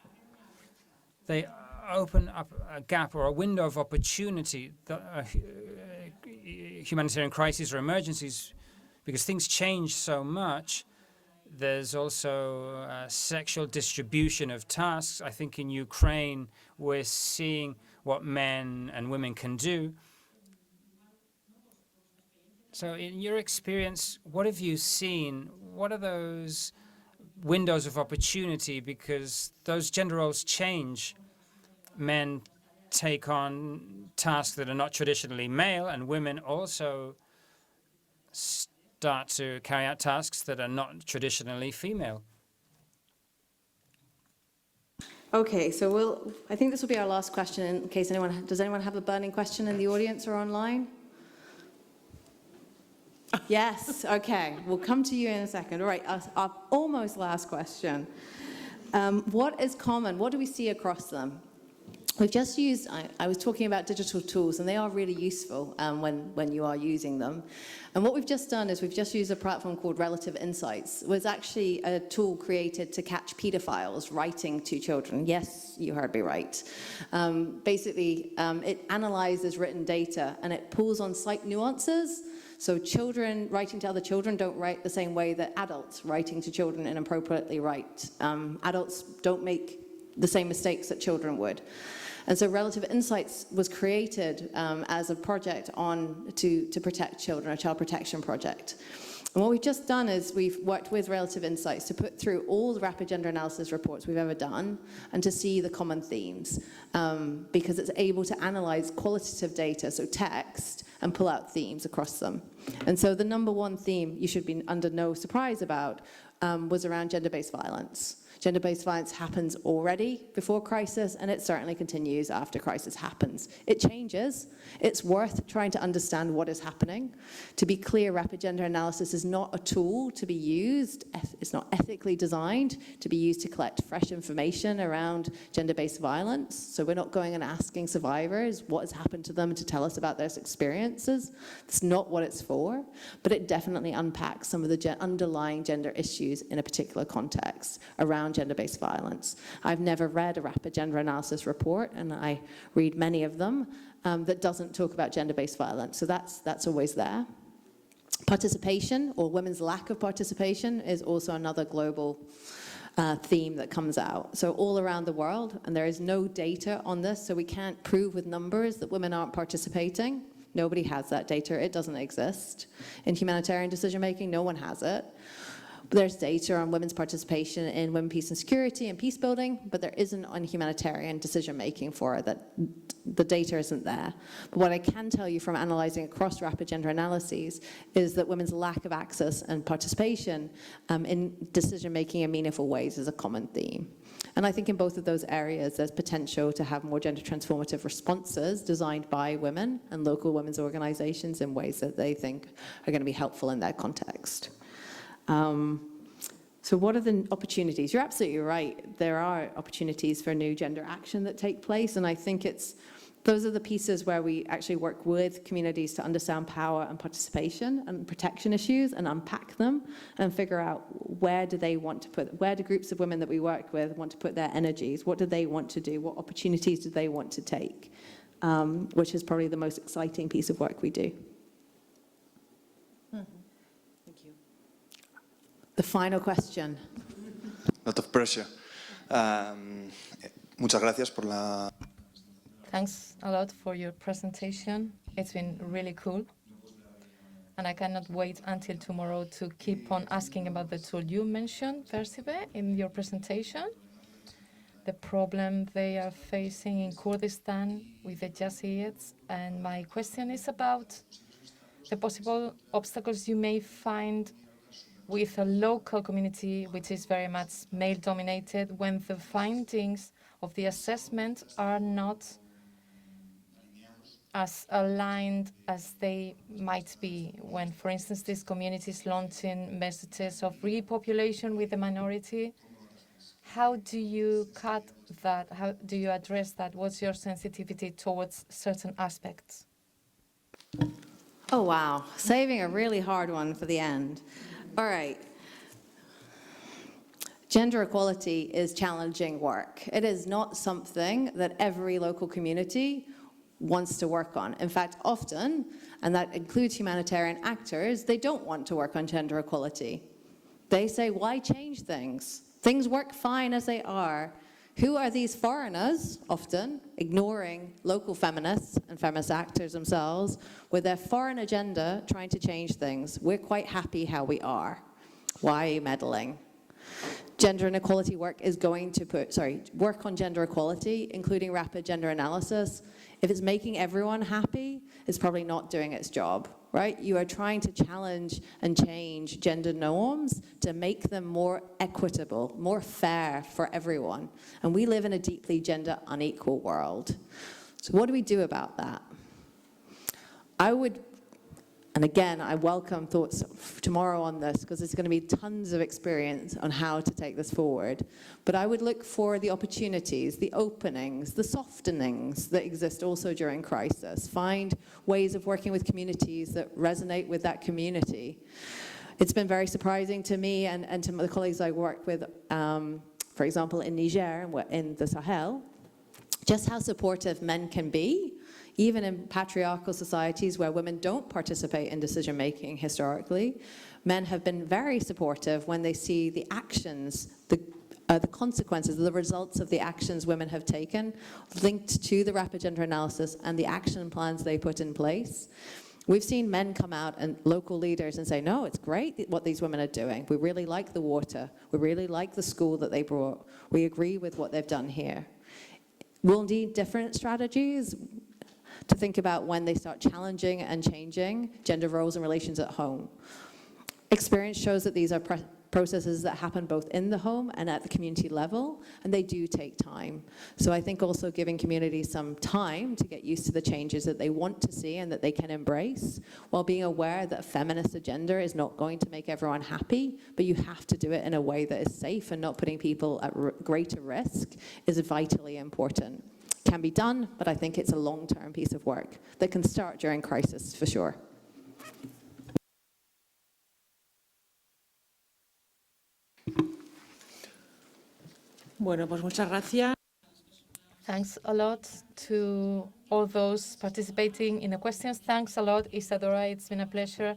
they open up a gap or a window of opportunity, humanitarian crises or emergencies, because things change so much. There's also a sexual distribution of tasks. I think in Ukraine, we're seeing what men and women can do. So in your experience, what have you seen? What are those windows of opportunity? Because those gender roles change. Men take on tasks that are not traditionally male, and women also start to carry out tasks that are not traditionally female. Okay, so I think this will be our last question in case does anyone have a burning question in the audience or online? Yes, okay, we'll come to you in a second. All right, our almost last question. What is common? What do we see across them? We've just used, I was talking about digital tools, and they are really useful when you are using them. And what we've just done is we've just used a platform called Relative Insights. It was actually a tool created to catch pedophiles writing to children. Yes, you heard me right. Basically, it analyzes written data, and it pulls on slight nuances. So children writing to other children don't write the same way that adults writing to children inappropriately write. Adults don't make the same mistakes that children would. And so Relative Insights was created as a project to protect children, a child protection project. And what we've just done is we've worked with Relative Insights to put through all the rapid gender analysis reports we've ever done and to see the common themes, because it's able to analyze qualitative data, so text, and pull out themes across them. And so the number one theme you should be under no surprise about was around gender-based violence. Gender-based violence happens already before crisis, and it certainly continues after crisis happens. It changes. It's worth trying to understand what is happening. To be clear, rapid gender analysis is not a tool to be used. It's not ethically designed to be used to collect fresh information around gender-based violence. So we're not going and asking survivors what has happened to them to tell us about their experiences. That's not what it's for. But it definitely unpacks some of the underlying gender issues in a particular context around gender-based violence. I've never read a rapid gender analysis report, and I read many of them, that doesn't talk about gender-based violence. So that's always there. Participation, or women's lack of participation, is also another global theme that comes out. So all around the world, and there is no data on this, so we can't prove with numbers that women aren't participating. Nobody has that data. It doesn't exist. In humanitarian decision-making, no one has it. There's data on women's participation in women, peace and security and peace building, but there isn't on humanitarian decision-making for it. That the data isn't there. But what I can tell you from analyzing across rapid gender analyses is that women's lack of access and participation in decision-making in meaningful ways is a common theme. And I think in both of those areas, there's potential to have more gender transformative responses designed by women and local women's organizations in ways that they think are going to be helpful in their context. So what are the opportunities? You're absolutely right. There are opportunities for new gender action that take place, and I think those are the pieces where we actually work with communities to understand power and participation and protection issues and unpack them and figure out where do groups of women that we work with want to put their energies? What do they want to do? What opportunities do they want to take? Which is probably the most exciting piece of work we do. The final question. Lot of pressure. Muchas gracias por Thanks a lot for your presentation. It's been really cool. and I cannot wait until tomorrow to keep on asking about the tool you mentioned, Percibe, in your presentation. The problem they are facing in Kurdistan with the Yazidis. And my question is about the possible obstacles you may find with a local community which is very much male-dominated when the findings of the assessment are not as aligned as they might be when, for instance, these communities launching messages of repopulation with the minority. How do you cut that? How do you address that? What's your sensitivity towards certain aspects? Oh, wow. Saving a really hard one for the end. All right. Gender equality is challenging work. It is not something that every local community wants to work on. In fact, often, and that includes humanitarian actors, they don't want to work on gender equality. They say, why change things? Things work fine as they are. Who are these foreigners, often ignoring local feminists and feminist actors themselves, with their foreign agenda trying to change things? We're quite happy how we are. Why are you meddling? Gender inequality work is going to work on gender equality, including rapid gender analysis. If it's making everyone happy, it's probably not doing its job, right? You are trying to challenge and change gender norms to make them more equitable, more fair for everyone. And we live in a deeply gender unequal world. So what do we do about that? And again, I welcome thoughts tomorrow on this because there's going to be tons of experience on how to take this forward. But I would look for the opportunities, the openings, the softenings that exist also during crisis. Find ways of working with communities that resonate with that community. It's been very surprising to me and to the colleagues I work with, for example, in Niger, in the Sahel, just how supportive men can be. Even in patriarchal societies where women don't participate in decision-making historically, men have been very supportive when they see the actions, the consequences, the results of the actions women have taken linked to the rapid gender analysis and the action plans they put in place. We've seen men come out and local leaders and say, no, it's great what these women are doing. We really like the water. We really like the school that they brought. We agree with what they've done here. We'll need different strategies to think about when they start challenging and changing gender roles and relations at home. Experience shows that these are processes that happen both in the home and at the community level, and they do take time. So I think also giving communities some time to get used to the changes that they want to see and that they can embrace, while being aware that a feminist agenda is not going to make everyone happy, but you have to do it in a way that is safe and not putting people at greater risk, is vitally important. Can be done, but I think it's a long-term piece of work that can start during crisis, for sure. Bueno, pues muchas gracias. Thanks a lot to all those participating in the questions. Thanks a lot, Isidora. It's been a pleasure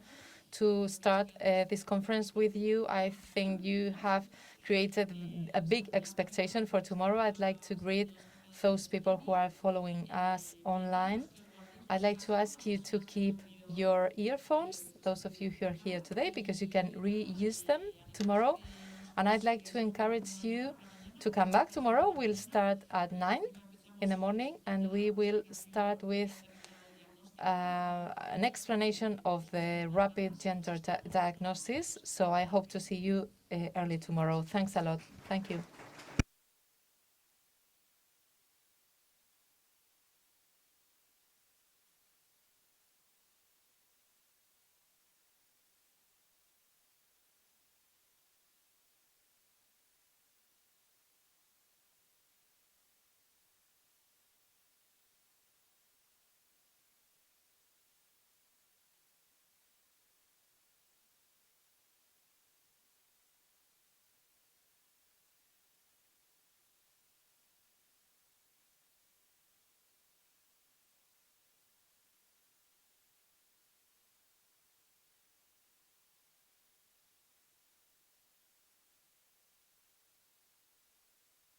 to start this conference with you. I think you have created a big expectation for tomorrow. I'd like to greet those people who are following us online. I'd like to ask you to keep your earphones, those of you who are here today, because you can reuse them tomorrow. And I'd like to encourage you to come back tomorrow. We'll start at 9 in the morning, and we will start with an explanation of the rapid gender diagnosis. So I hope to see you early tomorrow. Thanks a lot. Thank you.